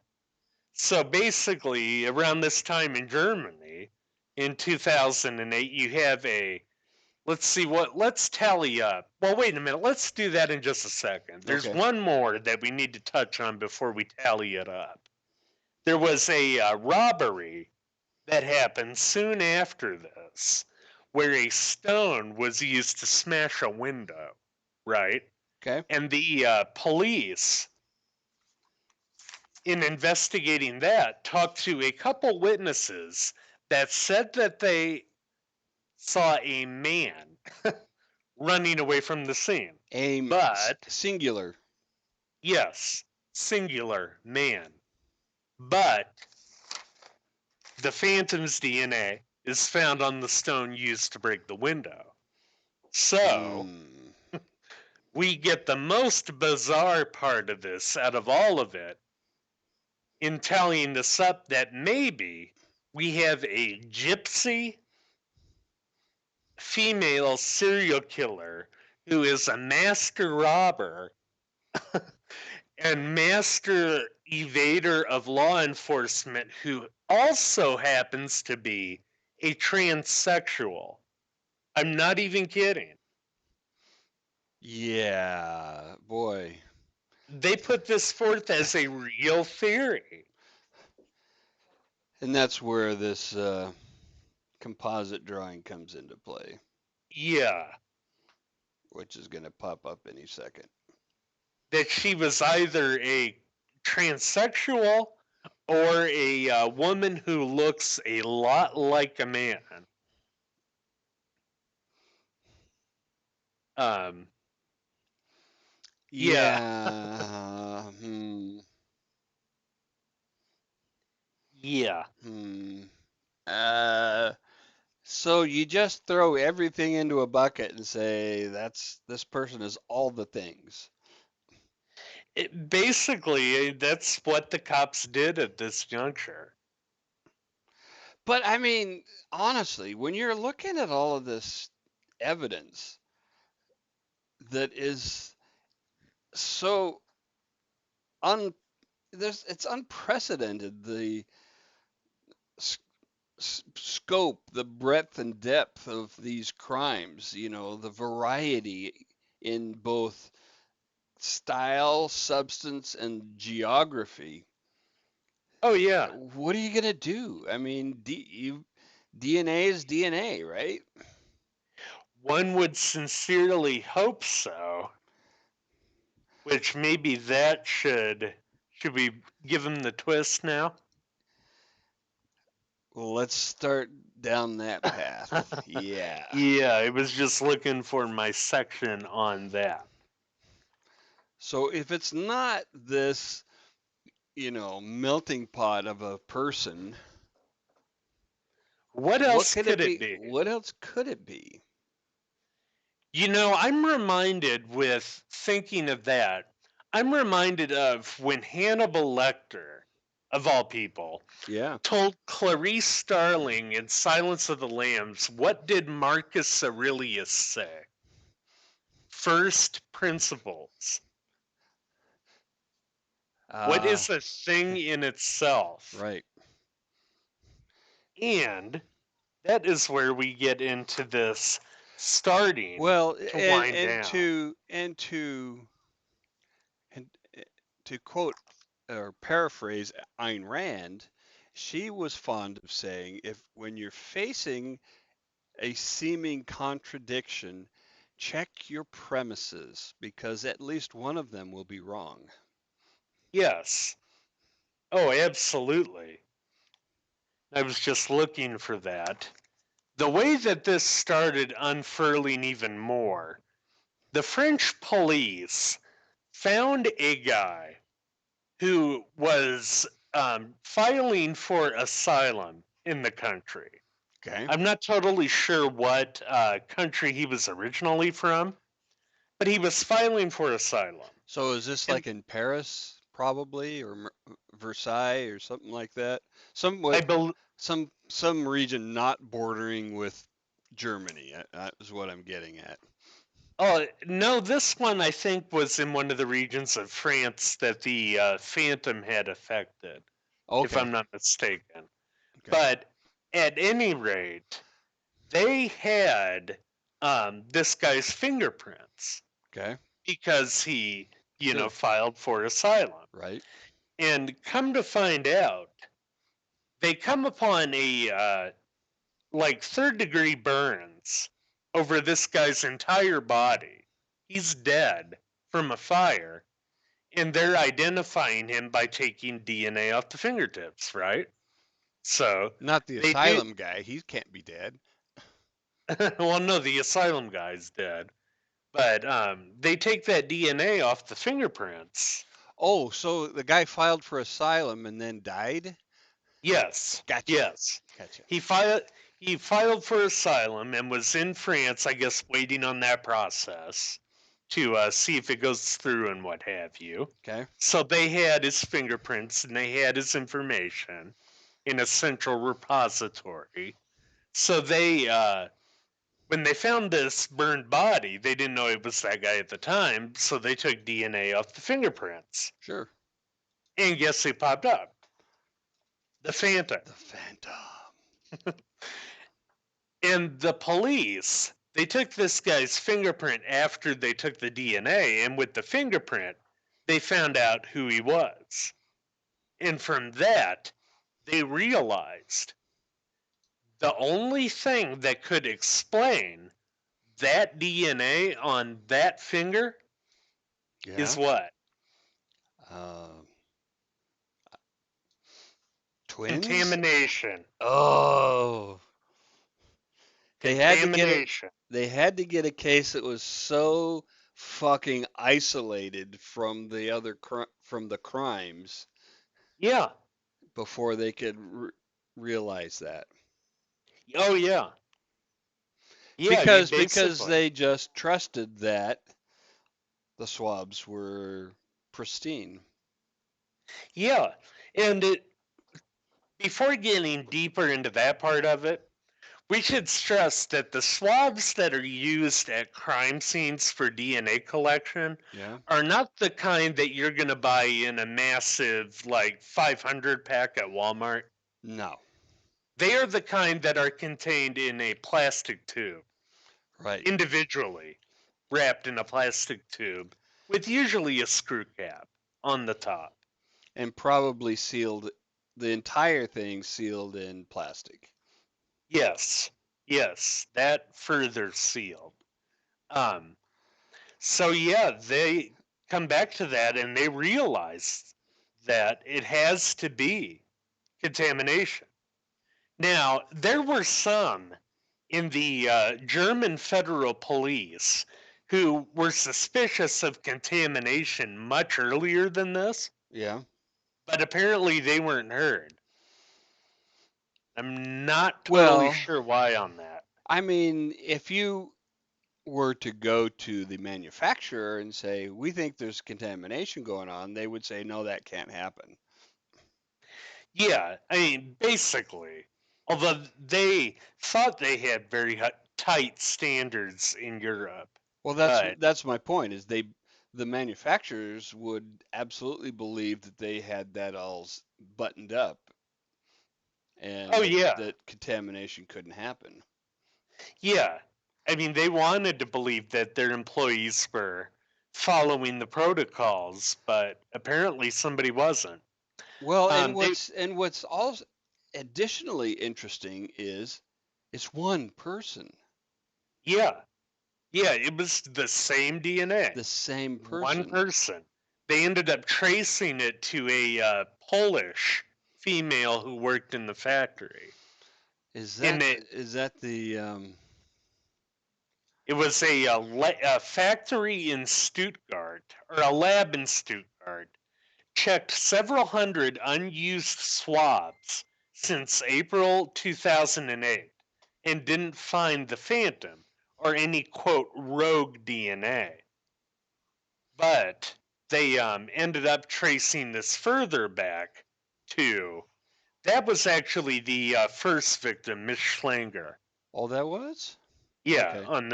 [SPEAKER 2] So basically, around this time in Germany, in 2008, you have a, let's see what, let's tally up. Well, wait a minute. Let's do that in just a second. There's
[SPEAKER 1] Okay.
[SPEAKER 2] one more that we need to touch on before we tally it up. There was a robbery that happened soon after this, where a stone was used to smash a window, right?
[SPEAKER 1] Okay.
[SPEAKER 2] And the police, in investigating that, talked to a couple witnesses that said that they saw a man running away from the scene. But,
[SPEAKER 1] Singular.
[SPEAKER 2] yes, singular man. But the Phantom's DNA is found on the stone used to break the window. So,
[SPEAKER 1] Hmm.
[SPEAKER 2] we get the most bizarre part of this out of all of it in tallying this up that maybe we have a gypsy female serial killer who is a master robber and master evader of law enforcement who also happens to be a transsexual. I'm not even kidding.
[SPEAKER 1] Yeah, boy.
[SPEAKER 2] They put this forth as a real theory.
[SPEAKER 1] And that's where this composite drawing comes into play,
[SPEAKER 2] Yeah,
[SPEAKER 1] which is going to pop up any second.
[SPEAKER 2] that she was either a transsexual or a woman who looks a lot like a man. Um, yeah,
[SPEAKER 1] Yeah.
[SPEAKER 2] yeah.
[SPEAKER 1] Hmm. Uh, so you just throw everything into a bucket and say this person is all the things.
[SPEAKER 2] Basically, that's what the cops did at this juncture.
[SPEAKER 1] But I mean, honestly, when you're looking at all of this evidence that is so un it's unprecedented, the scope, the breadth and depth of these crimes, the variety in both style, substance, and geography.
[SPEAKER 2] Oh, yeah.
[SPEAKER 1] What are you gonna do? I mean, DNA is DNA, right?
[SPEAKER 2] One would sincerely hope so, which maybe that should we give him the twist now?
[SPEAKER 1] Well, let's start down that path. Yeah.
[SPEAKER 2] Yeah, I was just looking for my section on that.
[SPEAKER 1] So if it's not this, melting pot of a person,
[SPEAKER 2] What
[SPEAKER 1] what
[SPEAKER 2] else
[SPEAKER 1] could
[SPEAKER 2] could
[SPEAKER 1] it
[SPEAKER 2] it
[SPEAKER 1] be?
[SPEAKER 2] be?
[SPEAKER 1] What else could it be?
[SPEAKER 2] I'm reminded with thinking of that, I'm reminded of when Hannibal Lecter, of all people,
[SPEAKER 1] Yeah.
[SPEAKER 2] told Clarice Starling in Silence of the Lambs, what did Marcus Aurelius say? First principles. What
[SPEAKER 1] Uh,
[SPEAKER 2] is a thing in itself?
[SPEAKER 1] right.
[SPEAKER 2] And that is where we get into this. starting
[SPEAKER 1] Well,
[SPEAKER 2] to wind
[SPEAKER 1] and
[SPEAKER 2] down.
[SPEAKER 1] and to quote or paraphrase Ayn Rand, she was fond of saying, if when you're facing a seeming contradiction, check your premises because at least one of them will be wrong.
[SPEAKER 2] Yes. Oh, absolutely. I was just looking for that. The way that this started unfurling even more, the French police found a guy who was filing for asylum in the country.
[SPEAKER 1] Okay.
[SPEAKER 2] I'm not totally sure what country he was originally from, but he was filing for asylum.
[SPEAKER 1] So is this
[SPEAKER 2] And
[SPEAKER 1] like in Paris, probably, or Versailles, or something like that?
[SPEAKER 2] I
[SPEAKER 1] Somewhat,
[SPEAKER 2] believe,
[SPEAKER 1] some region not bordering with Germany. That is what I'm getting at.
[SPEAKER 2] oh, no, this one I think was in one of the regions of France that the Phantom had affected, if
[SPEAKER 1] Okay.
[SPEAKER 2] I'm not mistaken.
[SPEAKER 1] Okay.
[SPEAKER 2] But at any rate, they had this guy's fingerprints
[SPEAKER 1] Okay.
[SPEAKER 2] because he,
[SPEAKER 1] Sure.
[SPEAKER 2] filed for asylum.
[SPEAKER 1] Right.
[SPEAKER 2] And come to find out, they come upon a like third-degree burns over this guy's entire body. He's dead from a fire, and they're identifying him by taking DNA off the fingertips, right? So
[SPEAKER 1] Not the
[SPEAKER 2] they do.
[SPEAKER 1] asylum guy. He can't be dead.
[SPEAKER 2] Well, no, the asylum guy's dead, but they take that DNA off the fingerprints.
[SPEAKER 1] Oh, so the guy filed for asylum and then died?
[SPEAKER 2] Yes,
[SPEAKER 1] Gotcha.
[SPEAKER 2] yes.
[SPEAKER 1] Gotcha.
[SPEAKER 2] He filed. He filed for asylum and was in France, I guess, waiting on that process to see if it goes through and what have you.
[SPEAKER 1] Okay.
[SPEAKER 2] So they had his fingerprints and they had his information in a central repository. So when they found this burned body, they didn't know it was that guy at the time. So they took DNA off the fingerprints.
[SPEAKER 1] Sure.
[SPEAKER 2] And guess who popped up? The Phantom.
[SPEAKER 1] The Phantom.
[SPEAKER 2] And the police, they took this guy's fingerprint after they took the DNA, and with the fingerprint, they found out who he was. And from that, they realized the only thing that could explain that DNA on that finger is
[SPEAKER 1] Yeah.
[SPEAKER 2] what?
[SPEAKER 1] Uh, Twins?
[SPEAKER 2] Contamination.
[SPEAKER 1] Oh, they had to get it.
[SPEAKER 2] Contamination.
[SPEAKER 1] They had to get a case that was so fucking isolated from the from the crimes
[SPEAKER 2] Yeah.
[SPEAKER 1] before they could realize that.
[SPEAKER 2] Oh, yeah. Yeah, I mean,
[SPEAKER 1] Because
[SPEAKER 2] basically.
[SPEAKER 1] they just trusted that the swabs were pristine.
[SPEAKER 2] Yeah. And before getting deeper into that part of it, we should stress that the swabs that are used at crime scenes for DNA collection
[SPEAKER 1] Yeah.
[SPEAKER 2] are not the kind that you're going to buy in a massive, like 500 pack at Walmart.
[SPEAKER 1] No.
[SPEAKER 2] They are the kind that are contained in a plastic tube,
[SPEAKER 1] Right.
[SPEAKER 2] individually wrapped in a plastic tube, with usually a screw cap on the top.
[SPEAKER 1] And probably sealed, the entire thing sealed in plastic.
[SPEAKER 2] Yes, yes, that further sealed. Um, So yeah, they come back to that and they realize that it has to be contamination. Now, there were some in the German federal police who were suspicious of contamination much earlier than this,
[SPEAKER 1] Yeah.
[SPEAKER 2] but apparently they weren't heard. I'm not totally
[SPEAKER 1] Well,
[SPEAKER 2] sure why on that.
[SPEAKER 1] I mean, if you were to go to the manufacturer and say, we think there's contamination going on, they would say, no, that can't happen.
[SPEAKER 2] Yeah, I mean, basically, although they thought they had very tight standards in Europe,
[SPEAKER 1] Well,
[SPEAKER 2] but
[SPEAKER 1] that's my point is the manufacturers would absolutely believe that they had that all buttoned up and
[SPEAKER 2] oh yeah,
[SPEAKER 1] that contamination couldn't happen.
[SPEAKER 2] yeah, I mean, they wanted to believe that their employees were following the protocols, but apparently somebody wasn't.
[SPEAKER 1] Well,
[SPEAKER 2] They,
[SPEAKER 1] and what's also additionally interesting is it's one person,
[SPEAKER 2] yeah, yeah, it was the same DNA,
[SPEAKER 1] the same
[SPEAKER 2] one
[SPEAKER 1] person.
[SPEAKER 2] person. They ended up tracing it to a Polish female who worked in the factory, and
[SPEAKER 1] Is that the
[SPEAKER 2] it was a factory in Stuttgart or a lab in Stuttgart checked several hundred unused swabs since April 2008 and didn't find the Phantom or any quote rogue DNA. But they ended up tracing this further back to that was actually the first victim, Miss Schlanger.
[SPEAKER 1] all that was?
[SPEAKER 2] Yeah,
[SPEAKER 1] Okay,
[SPEAKER 2] on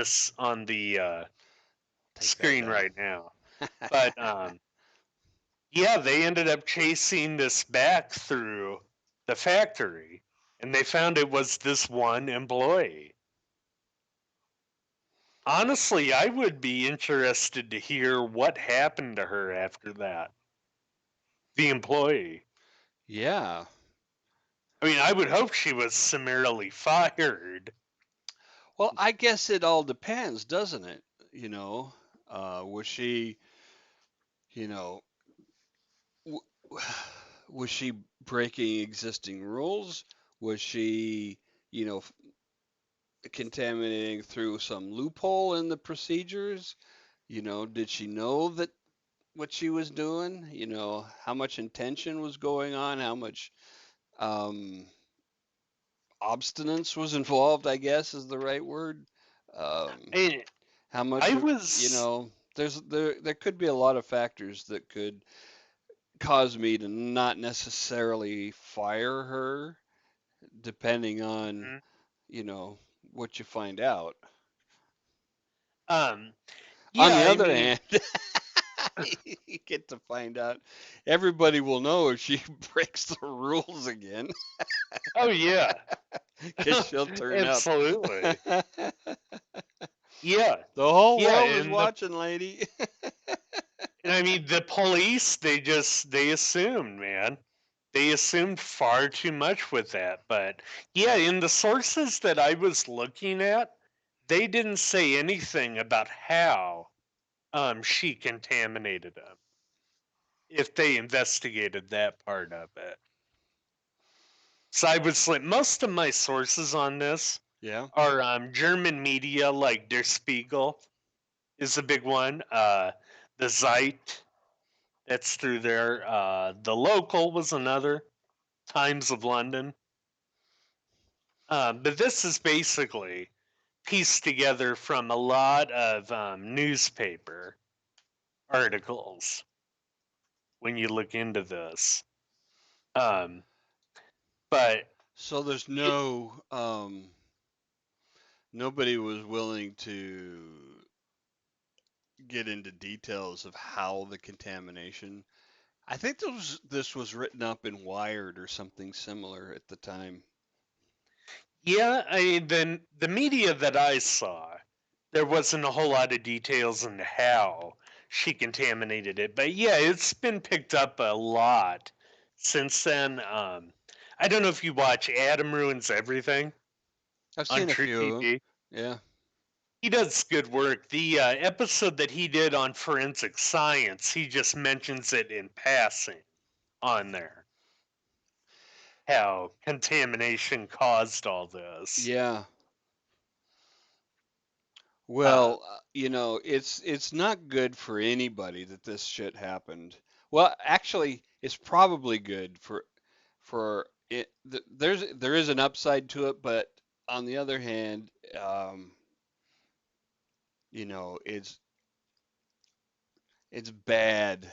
[SPEAKER 2] the
[SPEAKER 1] take that
[SPEAKER 2] screen
[SPEAKER 1] down.
[SPEAKER 2] right now. But yeah, they ended up chasing this back through the factory and they found it was this one employee. Honestly, I would be interested to hear what happened to her after that. The employee.
[SPEAKER 1] Yeah.
[SPEAKER 2] I mean, I would hope she was summarily fired.
[SPEAKER 1] Well, I guess it all depends, doesn't it? You know, was she, you know, w- was she breaking existing rules? Was she, you know, contaminating through some loophole in the procedures? You know, did she know that what she was doing? You know, how much intention was going on? How much um, obstinance was involved, I guess is the right word. Um,
[SPEAKER 2] And
[SPEAKER 1] how much
[SPEAKER 2] I
[SPEAKER 1] of, you
[SPEAKER 2] was,
[SPEAKER 1] know, there could be a lot of factors that could cause me to not necessarily fire her, depending on,
[SPEAKER 2] mhm.
[SPEAKER 1] you know, what you find out.
[SPEAKER 2] um,
[SPEAKER 1] On
[SPEAKER 2] yeah,
[SPEAKER 1] the
[SPEAKER 2] I
[SPEAKER 1] other
[SPEAKER 2] mean,
[SPEAKER 1] hand, you get to find out everybody will know if she breaks the rules again,
[SPEAKER 2] oh yeah,
[SPEAKER 1] because she'll turn up.
[SPEAKER 2] absolutely.
[SPEAKER 1] The
[SPEAKER 2] Yeah,
[SPEAKER 1] whole
[SPEAKER 2] yeah,
[SPEAKER 1] world is watching, lady.
[SPEAKER 2] and I mean the police they assumed, man. They assumed far too much with that. But yeah, in the sources that I was looking at, they didn't say anything about how she contaminated them if they investigated that part of it. So I was like, most of my sources on this
[SPEAKER 1] Yeah.
[SPEAKER 2] are German media like Der Spiegel is a big one. The Zeit, that's through there. The Local was another. Times of London. But this is basically pieced together from a lot of newspaper articles when you look into this. Um, but
[SPEAKER 1] So there's
[SPEAKER 2] y-
[SPEAKER 1] nobody was willing to get into details of how the contamination. I think this was written up in Wired or something similar at the time.
[SPEAKER 2] yeah, the media that I saw, there wasn't a whole lot of details into how she contaminated it. But yeah, it's been picked up a lot since then. I don't know if you watch Adam Ruins Everything
[SPEAKER 1] I've
[SPEAKER 2] on
[SPEAKER 1] seen a
[SPEAKER 2] True
[SPEAKER 1] few of them.
[SPEAKER 2] TV.
[SPEAKER 1] Yeah.
[SPEAKER 2] He does good work. The episode that he did on forensic science, he just mentions it in passing on there. How contamination caused all this.
[SPEAKER 1] Yeah.
[SPEAKER 2] Uh,
[SPEAKER 1] Well, you know, it's not good for anybody that this shit happened. Well, actually, it's probably good for it. There is an upside to it, but on the other hand, you know, it's bad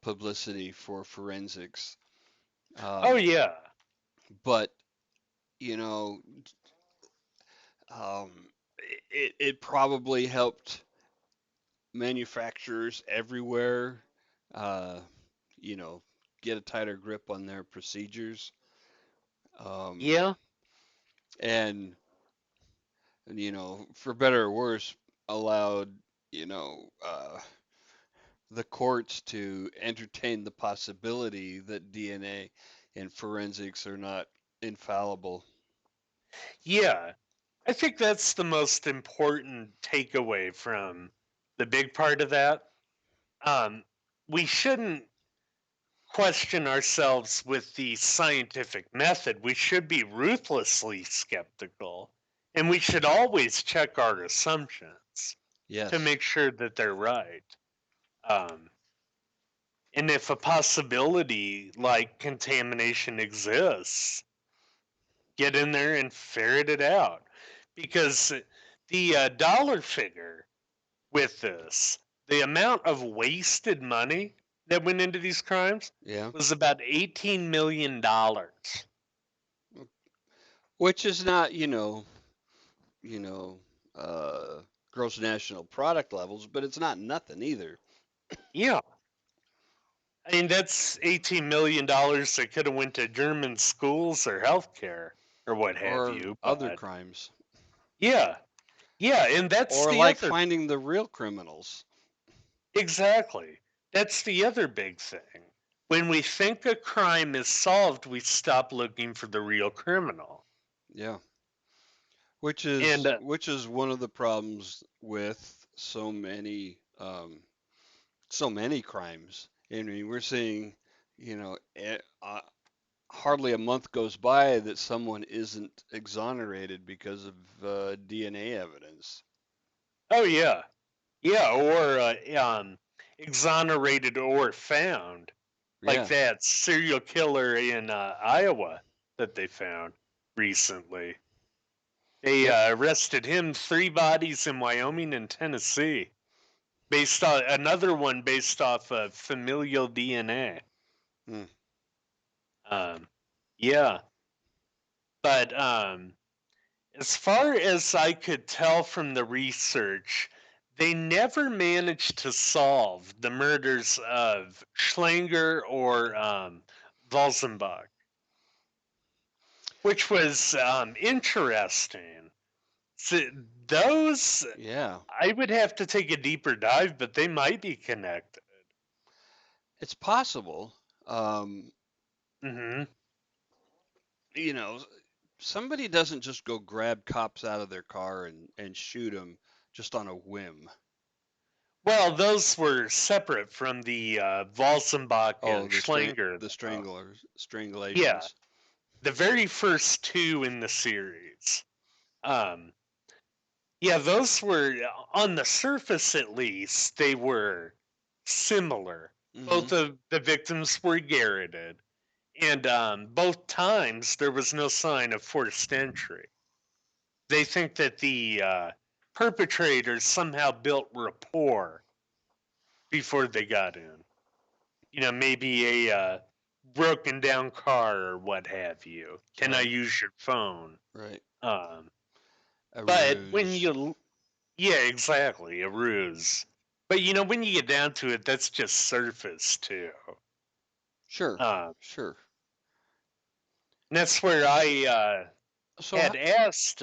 [SPEAKER 1] publicity for forensics.
[SPEAKER 2] oh
[SPEAKER 1] Um,
[SPEAKER 2] yeah,
[SPEAKER 1] but you know, um, it probably helped manufacturers everywhere, uh, you know, get a tighter grip on their procedures. Um,
[SPEAKER 2] yeah,
[SPEAKER 1] and for better or worse, allowed, you know, the courts to entertain the possibility that DNA and forensics are not infallible.
[SPEAKER 2] Yeah, I think that's the most important takeaway from the big part of that. Um, we shouldn't question ourselves with the scientific method. We should be ruthlessly skeptical, and we should always check our assumptions to
[SPEAKER 1] Yes.
[SPEAKER 2] make sure that they're right. Um, and if a possibility like contamination exists, get in there and ferret it out. Because the dollar figure with this, the amount of wasted money that went into these crimes
[SPEAKER 1] Yeah.
[SPEAKER 2] was about $18 million.
[SPEAKER 1] Which is not, you know, uh, gross national product levels, but it's not nothing either.
[SPEAKER 2] Yeah. I mean, that's $18 million that could have went to German schools or healthcare or what have
[SPEAKER 1] Or
[SPEAKER 2] you.
[SPEAKER 1] other
[SPEAKER 2] But
[SPEAKER 1] crimes.
[SPEAKER 2] yeah, yeah, and that's
[SPEAKER 1] Or
[SPEAKER 2] the
[SPEAKER 1] like
[SPEAKER 2] other
[SPEAKER 1] finding the real criminals.
[SPEAKER 2] exactly. That's the other big thing. When we think a crime is solved, we stop looking for the real criminal.
[SPEAKER 1] Yeah. Which
[SPEAKER 2] And
[SPEAKER 1] is which is one of the problems with so many crimes. I mean, we're seeing, you know, hardly a month goes by that someone isn't exonerated because of DNA evidence.
[SPEAKER 2] oh yeah, yeah, or exonerated or found, like
[SPEAKER 1] Yeah.
[SPEAKER 2] that serial killer in Iowa that they found recently. They
[SPEAKER 1] Yep.
[SPEAKER 2] arrested him, 3 bodies in Wyoming and Tennessee, based on another one based off of familial DNA.
[SPEAKER 1] Hmm.
[SPEAKER 2] Um, yeah, but as far as I could tell from the research, they never managed to solve the murders of Schlanger or Walzenbach, which was interesting. So those,
[SPEAKER 1] Yeah.
[SPEAKER 2] I would have to take a deeper dive, but they might be connected.
[SPEAKER 1] It's possible. Um,
[SPEAKER 2] Hmm.
[SPEAKER 1] you know, somebody doesn't just go grab cops out of their car and shoot them just on a whim.
[SPEAKER 2] Well, those were separate from the Walzenbach
[SPEAKER 1] Oh,
[SPEAKER 2] and Schlanger,
[SPEAKER 1] the
[SPEAKER 2] though.
[SPEAKER 1] stranglers,
[SPEAKER 2] Yeah,
[SPEAKER 1] strangulations.
[SPEAKER 2] the very first two in the series. Um, yeah, those were on the surface at least they were similar.
[SPEAKER 1] Hmm.
[SPEAKER 2] Both of the victims were garroted, and both times there was no sign of forced entry. They think that the perpetrators somehow built rapport before they got in. You know, maybe a broken down car or what have you. Can I
[SPEAKER 1] Right.
[SPEAKER 2] use your phone?
[SPEAKER 1] Right.
[SPEAKER 2] Um,
[SPEAKER 1] A
[SPEAKER 2] but when
[SPEAKER 1] ruse.
[SPEAKER 2] you yeah, exactly, a ruse. But you know, when you get down to it, that's just surface too.
[SPEAKER 1] Sure.
[SPEAKER 2] Um,
[SPEAKER 1] Sure.
[SPEAKER 2] and that's where I
[SPEAKER 1] So,
[SPEAKER 2] had asked.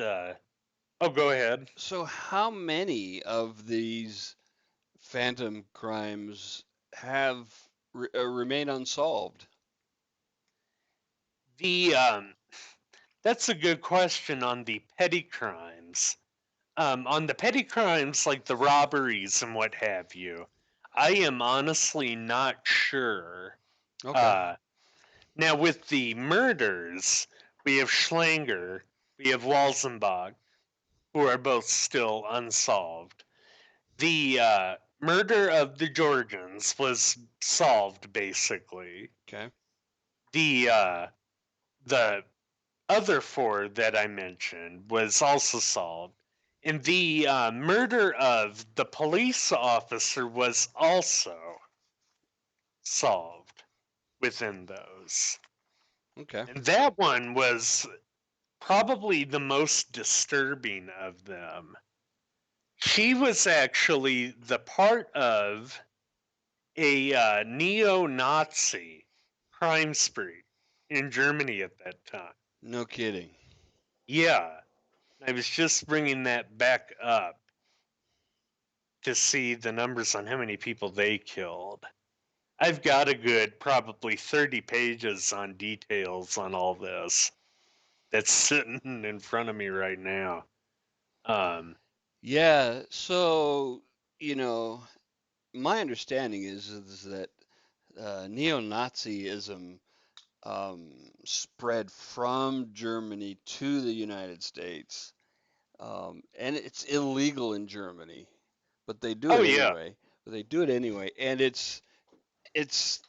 [SPEAKER 2] Oh, go ahead.
[SPEAKER 1] so how many of these phantom crimes have remain unsolved?
[SPEAKER 2] The That's a good question on the petty crimes. On the petty crimes like the robberies and what have you, I am honestly not sure.
[SPEAKER 1] Okay.
[SPEAKER 2] Uh, Now with the murders, we have Schlanger, we have Walzenbach, who are both still unsolved. The murder of the Georgians was solved basically.
[SPEAKER 1] Okay.
[SPEAKER 2] The other four that I mentioned was also solved. And the murder of the police officer was also solved within those.
[SPEAKER 1] Okay.
[SPEAKER 2] And that one was probably the most disturbing of them. She was actually the part of a neo Nazi crime spree in Germany at that time.
[SPEAKER 1] No kidding.
[SPEAKER 2] Yeah. I was just bringing that back up to see the numbers on how many people they killed. I've got a good probably 30 pages on details on all this that's sitting in front of me right now. Um,
[SPEAKER 1] Yeah, so, you know, my understanding is that neo-Nazism spread from Germany to the United States, and it's illegal in Germany, but they do
[SPEAKER 2] oh
[SPEAKER 1] it
[SPEAKER 2] yeah,
[SPEAKER 1] anyway. But they do it anyway, and it's it's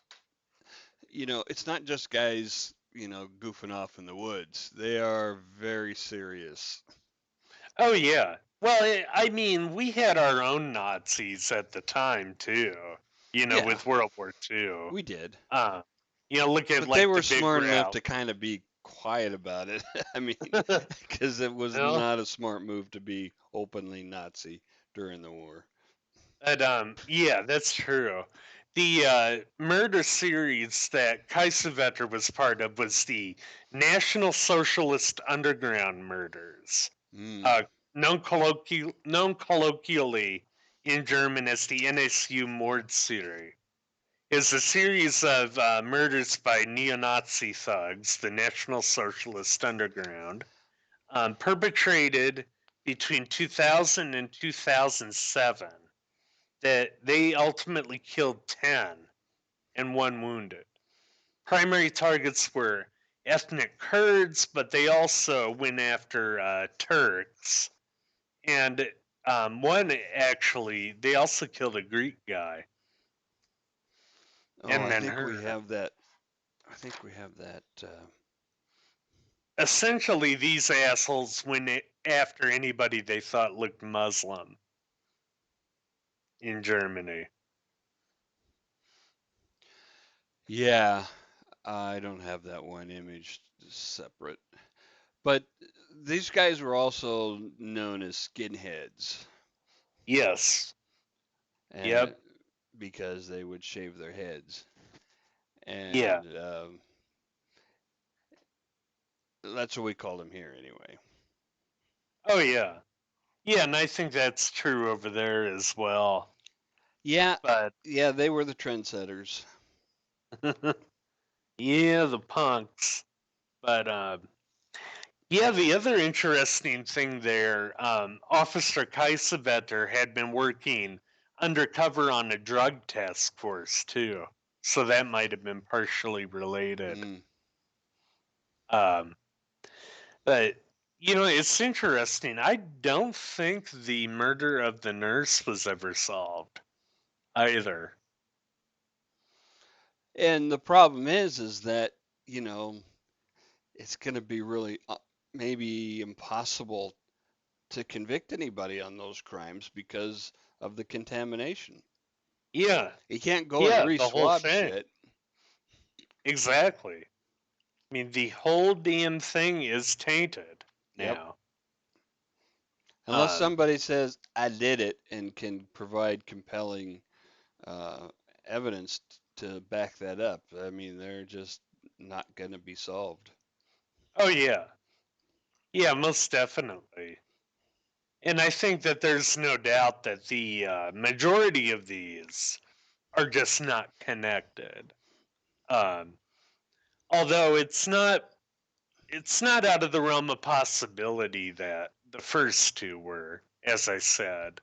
[SPEAKER 1] not just guys goofing off in the woods. They are very serious.
[SPEAKER 2] oh yeah. Well, I mean, we had our own Nazis at the time too.
[SPEAKER 1] Yeah,
[SPEAKER 2] With World War II.
[SPEAKER 1] we did,
[SPEAKER 2] Uh, look at
[SPEAKER 1] but they
[SPEAKER 2] like
[SPEAKER 1] were
[SPEAKER 2] the big
[SPEAKER 1] smart enough
[SPEAKER 2] rally.
[SPEAKER 1] to kind of be quiet about it. I mean, because it was
[SPEAKER 2] well,
[SPEAKER 1] not a smart move to be openly Nazi during the war.
[SPEAKER 2] but yeah, that's true. The murder series that Kaiserwetter was part of was the National Socialist Underground Murders,
[SPEAKER 1] Mm.
[SPEAKER 2] uh, known colloquially in German as the NSU Mordserie. Is a series of murders by neo-Nazi thugs, the National Socialist Underground, perpetrated between 2000 and 2007, that they ultimately killed 10 and one wounded. Primary targets were ethnic Kurds, but they also went after Turks. And one actually, they also killed a Greek guy
[SPEAKER 1] Oh,
[SPEAKER 2] and
[SPEAKER 1] I
[SPEAKER 2] then
[SPEAKER 1] think
[SPEAKER 2] her.
[SPEAKER 1] we have that. I think we have that.
[SPEAKER 2] Essentially, these assholes went after anybody they thought looked Muslim in Germany.
[SPEAKER 1] Yeah, I don't have that one image separate. But these guys were also known as skinheads,
[SPEAKER 2] Yes.
[SPEAKER 1] and
[SPEAKER 2] Yep.
[SPEAKER 1] because they would shave their heads,
[SPEAKER 2] Yeah.
[SPEAKER 1] and that's what we called them here anyway.
[SPEAKER 2] Oh, yeah. Yeah, and I think that's true over there as well.
[SPEAKER 1] Yeah,
[SPEAKER 2] But
[SPEAKER 1] yeah, they were the trendsetters.
[SPEAKER 2] yeah, the punks. But yeah, the other interesting thing there, Officer Kaiserwetter had been working undercover on a drug task force too, so that might have been partially related.
[SPEAKER 1] Mm.
[SPEAKER 2] Um, but it's interesting. I don't think the murder of the nurse was ever solved either.
[SPEAKER 1] And the problem is that you know it's going to be really maybe impossible to convict anybody on those crimes because of the contamination.
[SPEAKER 2] Yeah,
[SPEAKER 1] You can't go and
[SPEAKER 2] yeah, the whole
[SPEAKER 1] re-swab
[SPEAKER 2] thing.
[SPEAKER 1] shit.
[SPEAKER 2] Exactly. I mean, the whole damn thing is tainted
[SPEAKER 1] Yep.
[SPEAKER 2] now.
[SPEAKER 1] Unless
[SPEAKER 2] Um,
[SPEAKER 1] somebody says I did it and can provide compelling uh, evidence to back that up. I mean, they're just not going to be solved.
[SPEAKER 2] oh yeah, yeah, most definitely. And I think that there's no doubt that the majority of these are just not connected. Um, although it's not out of the realm of possibility that the first two were, as I said.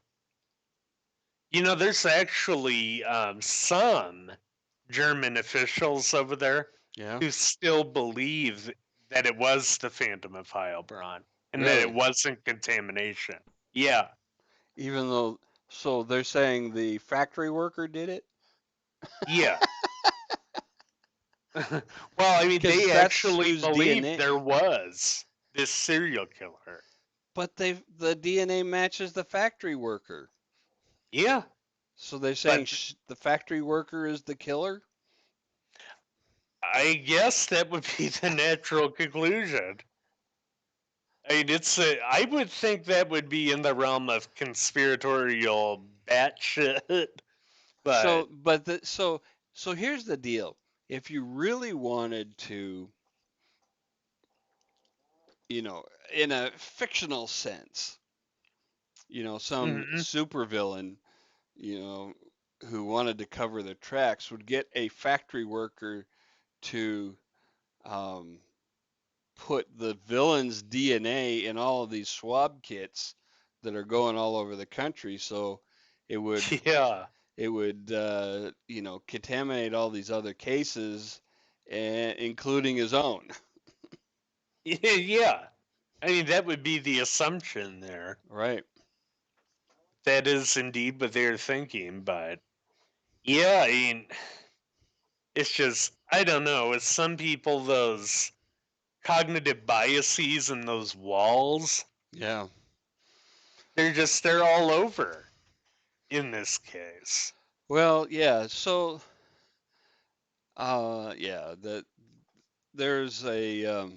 [SPEAKER 2] There's actually some German officials over there
[SPEAKER 1] Yeah,
[SPEAKER 2] who still believe that it was the Phantom of Heilbronn and that it
[SPEAKER 1] really.
[SPEAKER 2] wasn't contamination. Yeah,
[SPEAKER 1] Even though, so they're saying the factory worker did it
[SPEAKER 2] yeah. Well, I mean,
[SPEAKER 1] because
[SPEAKER 2] they
[SPEAKER 1] that's
[SPEAKER 2] actually
[SPEAKER 1] whose
[SPEAKER 2] believed
[SPEAKER 1] DNA.
[SPEAKER 2] there was this serial killer.
[SPEAKER 1] But the DNA matches the factory worker.
[SPEAKER 2] Yeah,
[SPEAKER 1] So they're saying
[SPEAKER 2] but
[SPEAKER 1] the factory worker is the killer?
[SPEAKER 2] I guess that would be the natural conclusion. I mean, I would think that would be in the realm of conspiratorial batshit, but
[SPEAKER 1] So, but so here's the deal. If you really wanted to you know, in a fictional sense, some
[SPEAKER 2] Hmm.
[SPEAKER 1] supervillain, you know, who wanted to cover their tracks would get a factory worker to um, put the villain's DNA in all of these swab kits that are going all over the country. So it would
[SPEAKER 2] Yeah.
[SPEAKER 1] contaminate all these other cases, including his own.
[SPEAKER 2] Yeah. I mean, that would be the assumption there.
[SPEAKER 1] Right.
[SPEAKER 2] That is indeed what they're thinking, but yeah, I mean, it's just, I don't know. With some people, those cognitive biases and those walls,
[SPEAKER 1] Yeah.
[SPEAKER 2] they're all over in this case.
[SPEAKER 1] Well, yeah. So, yeah, there's a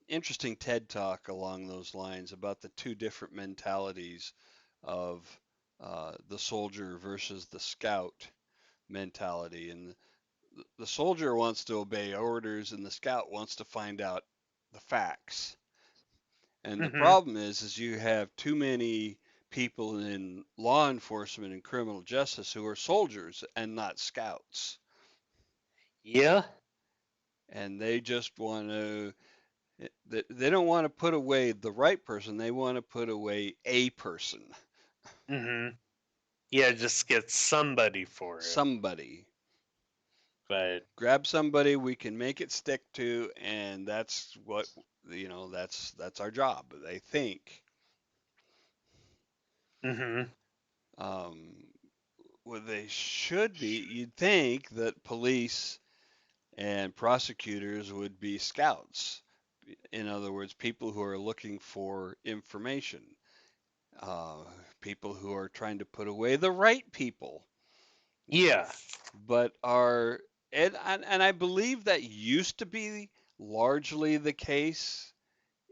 [SPEAKER 1] interesting TED talk along those lines about the two different mentalities of the soldier versus the scout mentality. And the soldier wants to obey orders, and the scout wants to find out the facts. And the
[SPEAKER 2] Hmm.
[SPEAKER 1] problem is you have too many people in law enforcement and criminal justice who are soldiers and not scouts.
[SPEAKER 2] Yeah.
[SPEAKER 1] And they just want to, they don't want to put away the right person, they want to put away a person,
[SPEAKER 2] Hmm. Yeah, just get somebody for it.
[SPEAKER 1] somebody.
[SPEAKER 2] But,
[SPEAKER 1] Grab somebody we can make it stick to, and that's what, that's our job, they think.
[SPEAKER 2] hmm.
[SPEAKER 1] Um, well, they should be, you'd think that police and prosecutors would be scouts. In other words, people who are looking for information, uh, people who are trying to put away the right people,
[SPEAKER 2] Yeah.
[SPEAKER 1] but are, and I believe that used to be largely the case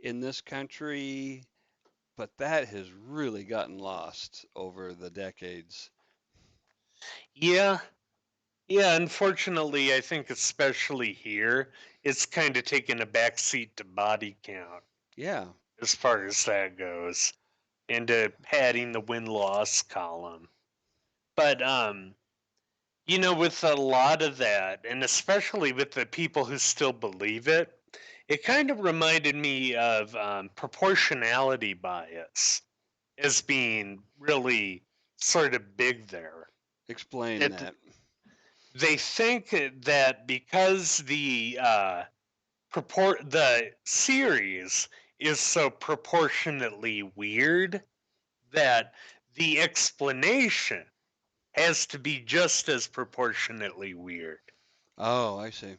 [SPEAKER 1] in this country, but that has really gotten lost over the decades.
[SPEAKER 2] Yeah. Yeah, unfortunately, I think especially here, it's kind of taken a backseat to body count
[SPEAKER 1] Yeah,
[SPEAKER 2] as far as that goes, into padding the win loss column. But with a lot of that, and especially with the people who still believe it, it kind of reminded me of proportionality bias as being really sort of big there.
[SPEAKER 1] explain
[SPEAKER 2] That
[SPEAKER 1] that.
[SPEAKER 2] they think that because the series is so proportionately weird that the explanation has to be just as proportionately weird.
[SPEAKER 1] Oh, I see.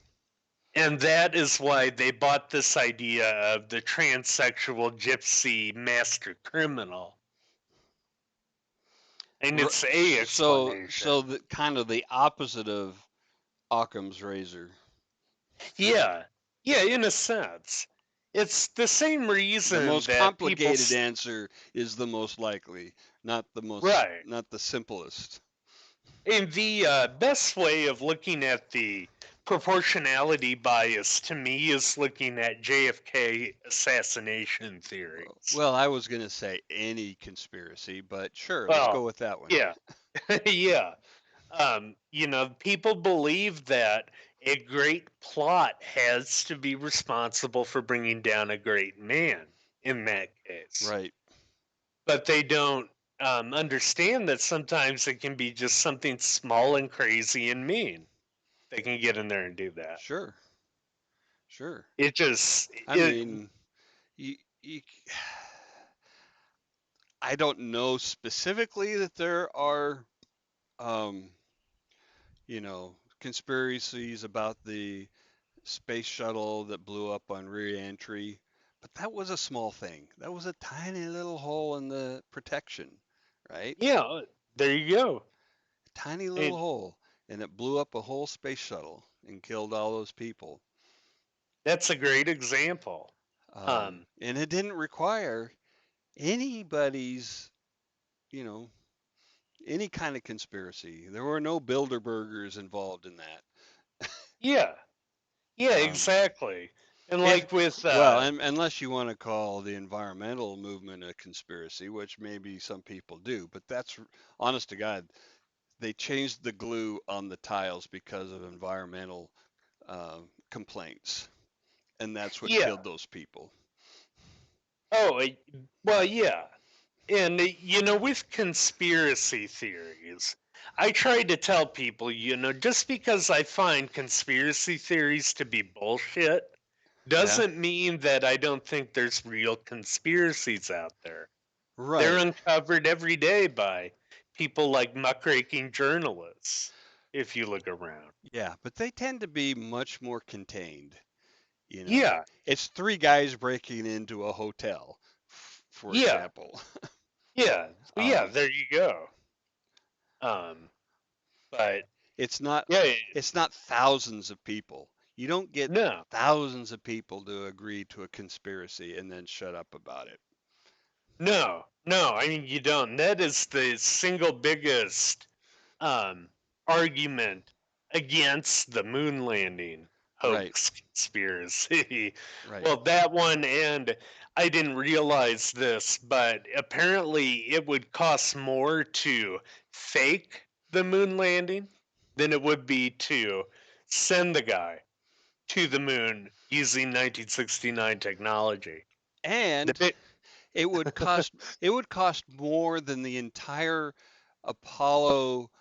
[SPEAKER 2] And that is why they bought this idea of the transsexual gypsy master criminal. And it's a
[SPEAKER 1] So
[SPEAKER 2] explanation.
[SPEAKER 1] the kind of the opposite of Occam's razor.
[SPEAKER 2] Yeah. Yeah, in a sense. It's the same
[SPEAKER 1] The
[SPEAKER 2] reason
[SPEAKER 1] most
[SPEAKER 2] that people.
[SPEAKER 1] complicated answer is the most likely,
[SPEAKER 2] Right.
[SPEAKER 1] not the simplest.
[SPEAKER 2] And the best way of looking at the proportionality bias to me is looking at JFK assassination theories.
[SPEAKER 1] Well, I was going to say any conspiracy, but sure, let's go
[SPEAKER 2] Well,
[SPEAKER 1] with that one.
[SPEAKER 2] yeah, yeah. People believe that a great plot has to be responsible for bringing down a great man in that case.
[SPEAKER 1] Right.
[SPEAKER 2] But they don't understand that sometimes it can be just something small and crazy and mean. They can get in there and do that.
[SPEAKER 1] Sure. Sure.
[SPEAKER 2] It just,
[SPEAKER 1] I
[SPEAKER 2] it,
[SPEAKER 1] mean, you, you, I don't know specifically that there are, um, conspiracies about the space shuttle that blew up on re-entry, but that was a small thing. That was a tiny little hole in the protection, right?
[SPEAKER 2] yeah, there you go.
[SPEAKER 1] Tiny little
[SPEAKER 2] And
[SPEAKER 1] hole, and it blew up a whole space shuttle and killed all those people.
[SPEAKER 2] that's a great example.
[SPEAKER 1] And it didn't require anybody's, you know, any kind of conspiracy. There were no Bilderbergers involved in that.
[SPEAKER 2] Yeah, yeah,
[SPEAKER 1] Um,
[SPEAKER 2] exactly. And
[SPEAKER 1] If
[SPEAKER 2] like with
[SPEAKER 1] well, unless you want to call the environmental movement a conspiracy, which maybe some people do, but that's honest to God, they changed the glue on the tiles because of environmental complaints, and that's what
[SPEAKER 2] yeah,
[SPEAKER 1] killed those people.
[SPEAKER 2] oh, well, yeah. And with conspiracy theories, I try to tell people, just because I find conspiracy theories to be bullshit
[SPEAKER 1] Yeah,
[SPEAKER 2] doesn't mean that I don't think there's real conspiracies out there. They're
[SPEAKER 1] right.
[SPEAKER 2] uncovered every day by people like muckraking journalists, if you look around.
[SPEAKER 1] Yeah, but they tend to be much more contained. You know,
[SPEAKER 2] Yeah,
[SPEAKER 1] it's three guys breaking into a hotel, for
[SPEAKER 2] yeah,
[SPEAKER 1] example.
[SPEAKER 2] yeah, yeah,
[SPEAKER 1] Um,
[SPEAKER 2] there you go. Um, but
[SPEAKER 1] it's not
[SPEAKER 2] yeah,
[SPEAKER 1] it's not thousands of people. You don't get
[SPEAKER 2] no,
[SPEAKER 1] thousands of people to agree to a conspiracy and then shut up about it.
[SPEAKER 2] no, no, I mean, you don't. That is the single biggest um, argument against the moon landing
[SPEAKER 1] Right,
[SPEAKER 2] hoax conspiracy.
[SPEAKER 1] right.
[SPEAKER 2] Well, that one, and I didn't realize this, but apparently it would cost more to fake the moon landing than it would be to send the guy to the moon using 1969 technology. The
[SPEAKER 1] And
[SPEAKER 2] bit,
[SPEAKER 1] it would cost more than the entire Apollo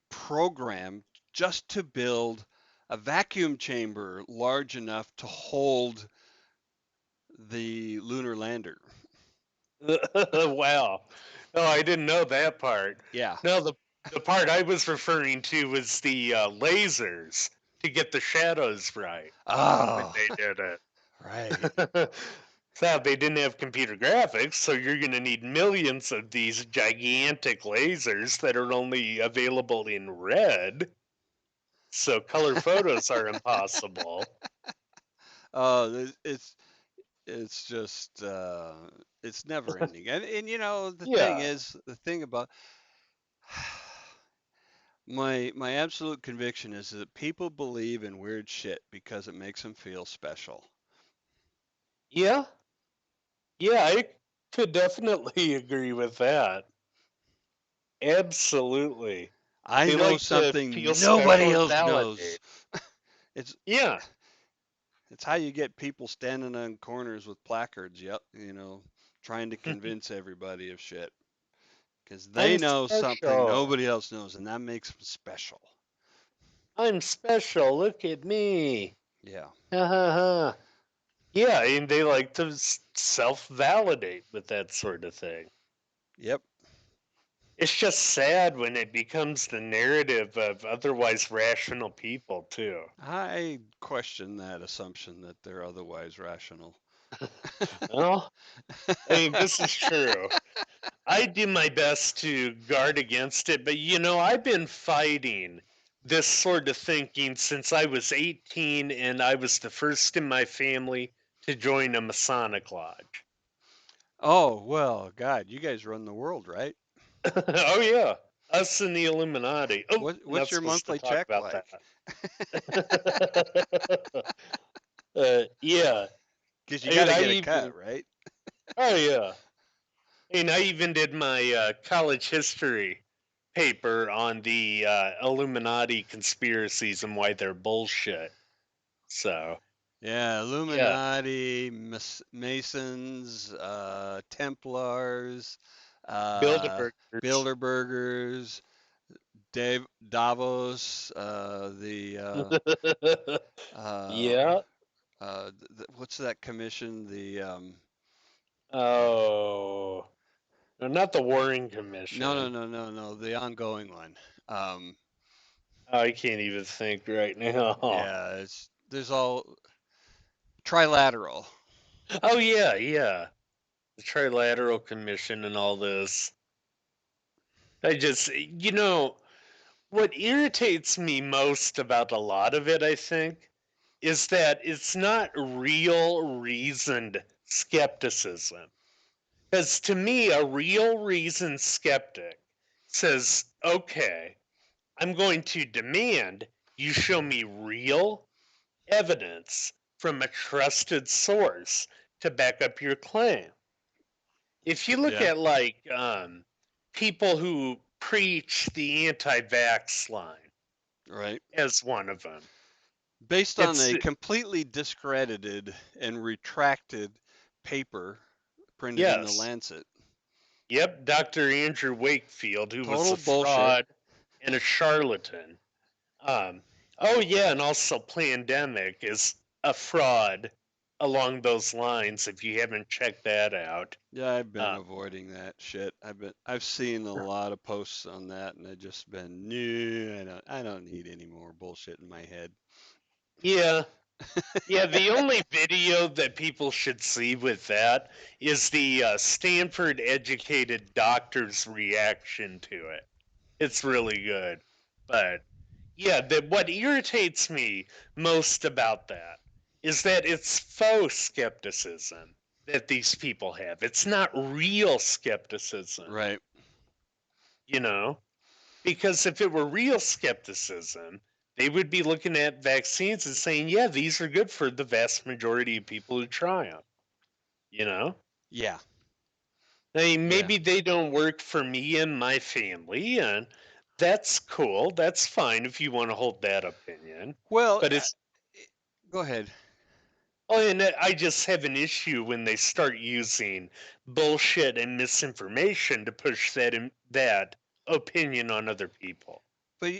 [SPEAKER 1] program just to build a vacuum chamber large enough to hold the lunar lander.
[SPEAKER 2] wow. Oh, I didn't know that part.
[SPEAKER 1] Yeah.
[SPEAKER 2] No, the part I was referring to was the lasers to get the shadows right when
[SPEAKER 1] Oh,
[SPEAKER 2] they did
[SPEAKER 1] right.
[SPEAKER 2] it. Sad they didn't have computer graphics, so you're going to need millions of these gigantic lasers that are only available in red, so color photos are impossible.
[SPEAKER 1] It's just it's never ending. And the thing
[SPEAKER 2] Yeah,
[SPEAKER 1] is, the thing about my absolute conviction is that people believe in weird shit because it makes them feel special.
[SPEAKER 2] yeah, yeah, I could definitely agree with that. Absolutely.
[SPEAKER 1] I
[SPEAKER 2] They
[SPEAKER 1] know
[SPEAKER 2] like to feel
[SPEAKER 1] something
[SPEAKER 2] special
[SPEAKER 1] nobody
[SPEAKER 2] and
[SPEAKER 1] else
[SPEAKER 2] validate.
[SPEAKER 1] knows. It's
[SPEAKER 2] Yeah.
[SPEAKER 1] it's how you get people standing on corners with placards, yep, trying to convince everybody of shit because they
[SPEAKER 2] I'm
[SPEAKER 1] know something
[SPEAKER 2] special.
[SPEAKER 1] nobody else knows, and that makes them special.
[SPEAKER 2] I'm special. Look at me.
[SPEAKER 1] Yeah.
[SPEAKER 2] Ha ha ha. Yeah, and they like to self validate with that sort of thing.
[SPEAKER 1] Yep.
[SPEAKER 2] It's just sad when it becomes the narrative of otherwise rational people, too.
[SPEAKER 1] I question that assumption that they're otherwise rational.
[SPEAKER 2] Well, I mean, this is true. I do my best to guard against it, but I've been fighting this sort of thinking since I was 18 and I was the first in my family to join a Masonic lodge.
[SPEAKER 1] Oh, well, God, you guys run the world, right?
[SPEAKER 2] Oh, yeah. Us and the Illuminati. Oh,
[SPEAKER 1] What's
[SPEAKER 2] not
[SPEAKER 1] your
[SPEAKER 2] supposed to
[SPEAKER 1] monthly
[SPEAKER 2] talk
[SPEAKER 1] check
[SPEAKER 2] about
[SPEAKER 1] like?
[SPEAKER 2] that. Yeah.
[SPEAKER 1] Because you
[SPEAKER 2] I
[SPEAKER 1] got
[SPEAKER 2] mean,
[SPEAKER 1] to
[SPEAKER 2] I
[SPEAKER 1] get a cut,
[SPEAKER 2] even,
[SPEAKER 1] right?
[SPEAKER 2] oh, yeah. I even did my college history paper on the Illuminati conspiracies and why they're bullshit. So,
[SPEAKER 1] Yeah,
[SPEAKER 2] yeah.
[SPEAKER 1] Illuminati, Masons, Templars, uh,
[SPEAKER 2] Bilderbergers.
[SPEAKER 1] Bilderbergers, Davos, uh,
[SPEAKER 2] Yeah.
[SPEAKER 1] what's that commission? Uh,
[SPEAKER 2] Oh. No, not the Warren
[SPEAKER 1] no, no,
[SPEAKER 2] Commission.
[SPEAKER 1] no, no, no, the ongoing one. Um,
[SPEAKER 2] I can't even think right now.
[SPEAKER 1] yeah, there's all trilateral.
[SPEAKER 2] Oh, yeah, yeah. The Trilateral Commission and all this. I just, what irritates me most about a lot of it, I think, is that it's not real reasoned skepticism. Because to me, a real reasoned skeptic says, okay, I'm going to demand you show me real evidence from a trusted source to back up your claim. If you look
[SPEAKER 1] Yeah,
[SPEAKER 2] at like people who preach the anti-vax line
[SPEAKER 1] right.
[SPEAKER 2] as one of them,
[SPEAKER 1] Based on
[SPEAKER 2] it's
[SPEAKER 1] a completely discredited and retracted paper printed in the
[SPEAKER 2] yes,
[SPEAKER 1] Lancet.
[SPEAKER 2] yep, Dr. Andrew Wakefield, who was
[SPEAKER 1] Total
[SPEAKER 2] a
[SPEAKER 1] bullshit.
[SPEAKER 2] fraud and a charlatan. Um, oh yeah, and also Plandemic is a fraud along those lines. If you haven't checked that out,
[SPEAKER 1] Yeah, I've been
[SPEAKER 2] uh,
[SPEAKER 1] avoiding that shit. I've seen a lot of posts on that and I've just been no, I don't need any more bullshit in my head.
[SPEAKER 2] yeah, yeah. The only video that people should see with that is the Stanford educated doctor's reaction to it. It's really good, but yeah, what irritates me most about that is that it's faux skepticism that these people have. It's not real skepticism,
[SPEAKER 1] Right.
[SPEAKER 2] you know? Because if it were real skepticism, they would be looking at vaccines and saying, yeah, these are good for the vast majority of people who try them, you know?
[SPEAKER 1] Yeah.
[SPEAKER 2] I mean,
[SPEAKER 1] Yeah.
[SPEAKER 2] maybe they don't work for me and my family, and that's cool. That's fine if you want to hold that opinion.
[SPEAKER 1] Well,
[SPEAKER 2] But it's
[SPEAKER 1] go ahead.
[SPEAKER 2] oh, and I just have an issue when they start using bullshit and misinformation to push that opinion on other people.
[SPEAKER 1] But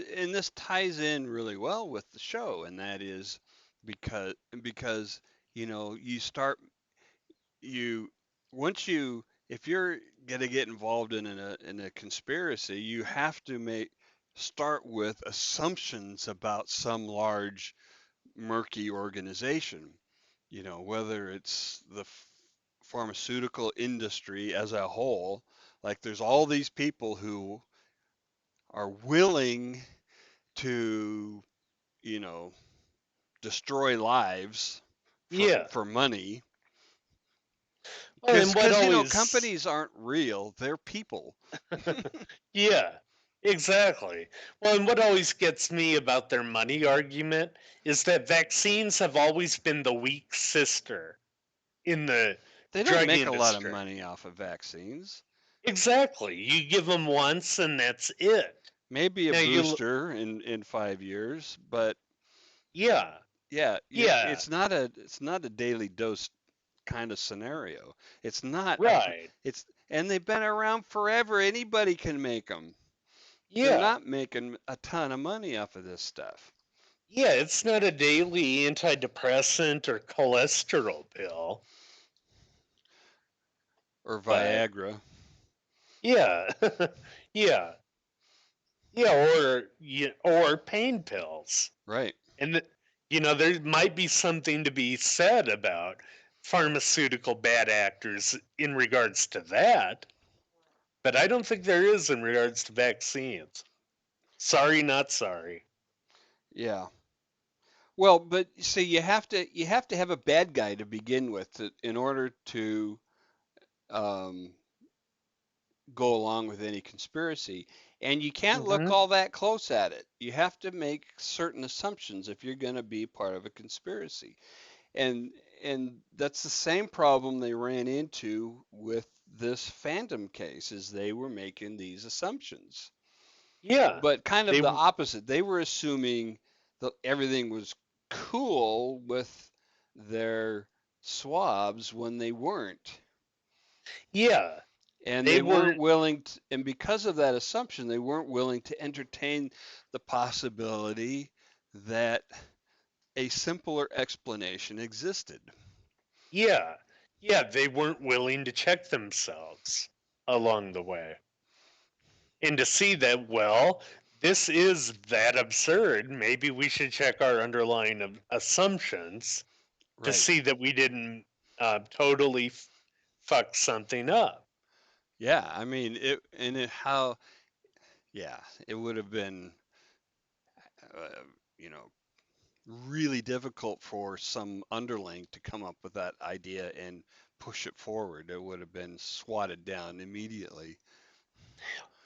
[SPEAKER 1] this ties in really well with the show, and that is because you start you once you if you're gonna get involved in a conspiracy, you have to make start with assumptions about some large murky organization. Whether it's the pharmaceutical industry as a whole, like there's all these people who are willing to, you know, destroy lives
[SPEAKER 2] Yeah.
[SPEAKER 1] for money.
[SPEAKER 2] Well, and what
[SPEAKER 1] Because
[SPEAKER 2] always,
[SPEAKER 1] companies aren't real, they're people.
[SPEAKER 2] yeah, exactly. Well, and what always gets me about their money argument is that vaccines have always been the weak sister in the
[SPEAKER 1] They don't
[SPEAKER 2] drug
[SPEAKER 1] make a lot of
[SPEAKER 2] industry.
[SPEAKER 1] money off of vaccines.
[SPEAKER 2] Exactly. You give them once and that's it.
[SPEAKER 1] Maybe a
[SPEAKER 2] Now
[SPEAKER 1] booster in 5 years, but
[SPEAKER 2] yeah,
[SPEAKER 1] yeah,
[SPEAKER 2] yeah,
[SPEAKER 1] it's not a daily dose kind of scenario. It's not a
[SPEAKER 2] right.
[SPEAKER 1] it's and they've been around forever. Anybody can make them. They're
[SPEAKER 2] Yeah,
[SPEAKER 1] not making a ton of money off of this stuff.
[SPEAKER 2] yeah, it's not a daily antidepressant or cholesterol pill,
[SPEAKER 1] Or
[SPEAKER 2] but
[SPEAKER 1] Viagra,
[SPEAKER 2] yeah, yeah, yeah, or pain pills.
[SPEAKER 1] right?
[SPEAKER 2] And there might be something to be said about pharmaceutical bad actors in regards to that, but I don't think there is in regards to vaccines. Sorry, not sorry.
[SPEAKER 1] Yeah. Well, but see, you have to have a bad guy to begin with in order to um, go along with any conspiracy, and you can't look
[SPEAKER 2] Hmm.
[SPEAKER 1] all that close at it. You have to make certain assumptions if you're going to be part of a conspiracy, and and that's the same problem they ran into with this Phantom case, is they were making these assumptions.
[SPEAKER 2] Yeah,
[SPEAKER 1] But kind of
[SPEAKER 2] they
[SPEAKER 1] the opposite. They were assuming that everything was cool with their swabs when they weren't.
[SPEAKER 2] yeah,
[SPEAKER 1] And
[SPEAKER 2] they
[SPEAKER 1] they weren't
[SPEAKER 2] weren't.
[SPEAKER 1] willing to, and because of that assumption, they weren't willing to entertain the possibility that a simpler explanation existed.
[SPEAKER 2] Yeah, yeah, they weren't willing to check themselves along the way. And to see that, well, this is that absurd. Maybe we should check our underlying assumptions to
[SPEAKER 1] Right.
[SPEAKER 2] see that we didn't totally fuck something up.
[SPEAKER 1] Yeah. I mean, yeah, it would have been, uh, you know, really difficult for some underling to come up with that idea and push it forward. It would have been swatted down immediately.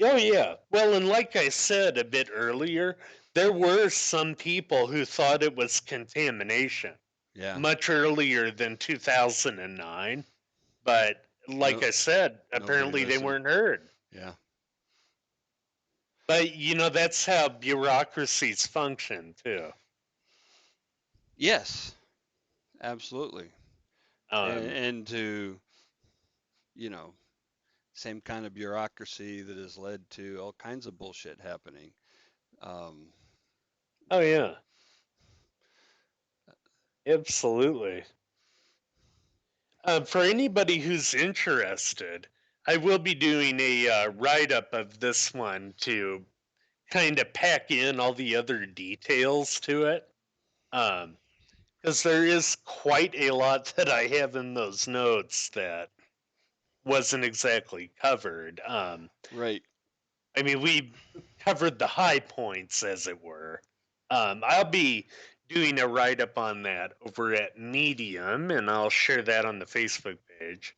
[SPEAKER 2] Oh, yeah. Well, and like I said a bit earlier, there were some people who thought it was contamination.
[SPEAKER 1] Yeah.
[SPEAKER 2] much earlier than 2009. But like
[SPEAKER 1] No,
[SPEAKER 2] I said,
[SPEAKER 1] nobody
[SPEAKER 2] apparently they
[SPEAKER 1] listened.
[SPEAKER 2] weren't heard.
[SPEAKER 1] Yeah.
[SPEAKER 2] But that's how bureaucracies function too.
[SPEAKER 1] Yes, absolutely. And,
[SPEAKER 2] Um,
[SPEAKER 1] and to, you know, same kind of bureaucracy that has led to all kinds of bullshit happening. Um,
[SPEAKER 2] oh
[SPEAKER 1] you know,
[SPEAKER 2] yeah, absolutely. For anybody who's interested, I will be doing a write up of this one to kind of pack in all the other details to it. Because there is quite a lot that I have in those notes that wasn't exactly covered.
[SPEAKER 1] right.
[SPEAKER 2] I mean, we covered the high points, as it were. I'll be doing a write up on that over at Medium, and I'll share that on the Facebook page.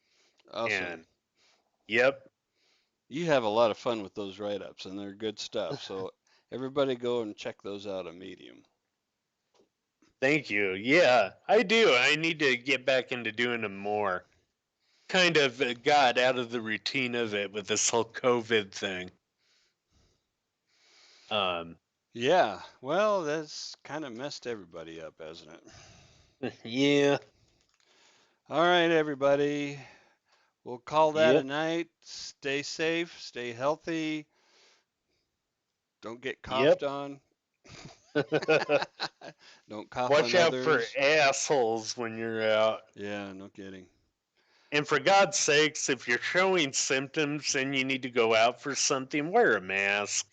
[SPEAKER 1] Awesome.
[SPEAKER 2] And yep,
[SPEAKER 1] You have a lot of fun with those write-ups, and they're good stuff. So everybody go and check those out on Medium.
[SPEAKER 2] thank you. Yeah, I do. I need to get back into doing them more. Kind of got out of the routine of it with this whole COVID thing. Um,
[SPEAKER 1] Yeah, well, that's kind of messed everybody up, hasn't it?
[SPEAKER 2] yeah,
[SPEAKER 1] All right, everybody. We'll call that a
[SPEAKER 2] yep,
[SPEAKER 1] night. Stay safe, stay healthy, don't get coughed
[SPEAKER 2] yep.
[SPEAKER 1] on. Don't cough
[SPEAKER 2] Watch
[SPEAKER 1] on
[SPEAKER 2] out for
[SPEAKER 1] others.
[SPEAKER 2] assholes when you're out.
[SPEAKER 1] Yeah, no kidding.
[SPEAKER 2] And for God's sakes, if you're showing symptoms and you need to go out for something, wear a mask.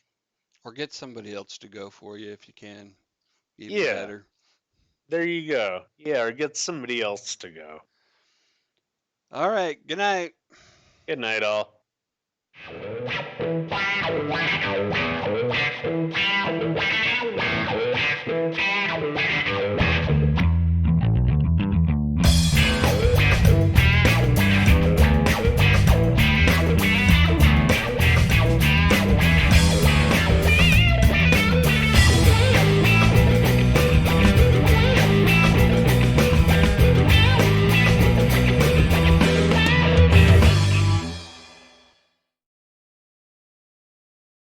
[SPEAKER 1] Or get somebody else to go for you if you can. Even
[SPEAKER 2] Yeah,
[SPEAKER 1] better.
[SPEAKER 2] there you go. Yeah, or get somebody else to go.
[SPEAKER 1] All right, good night.
[SPEAKER 2] Good night, all.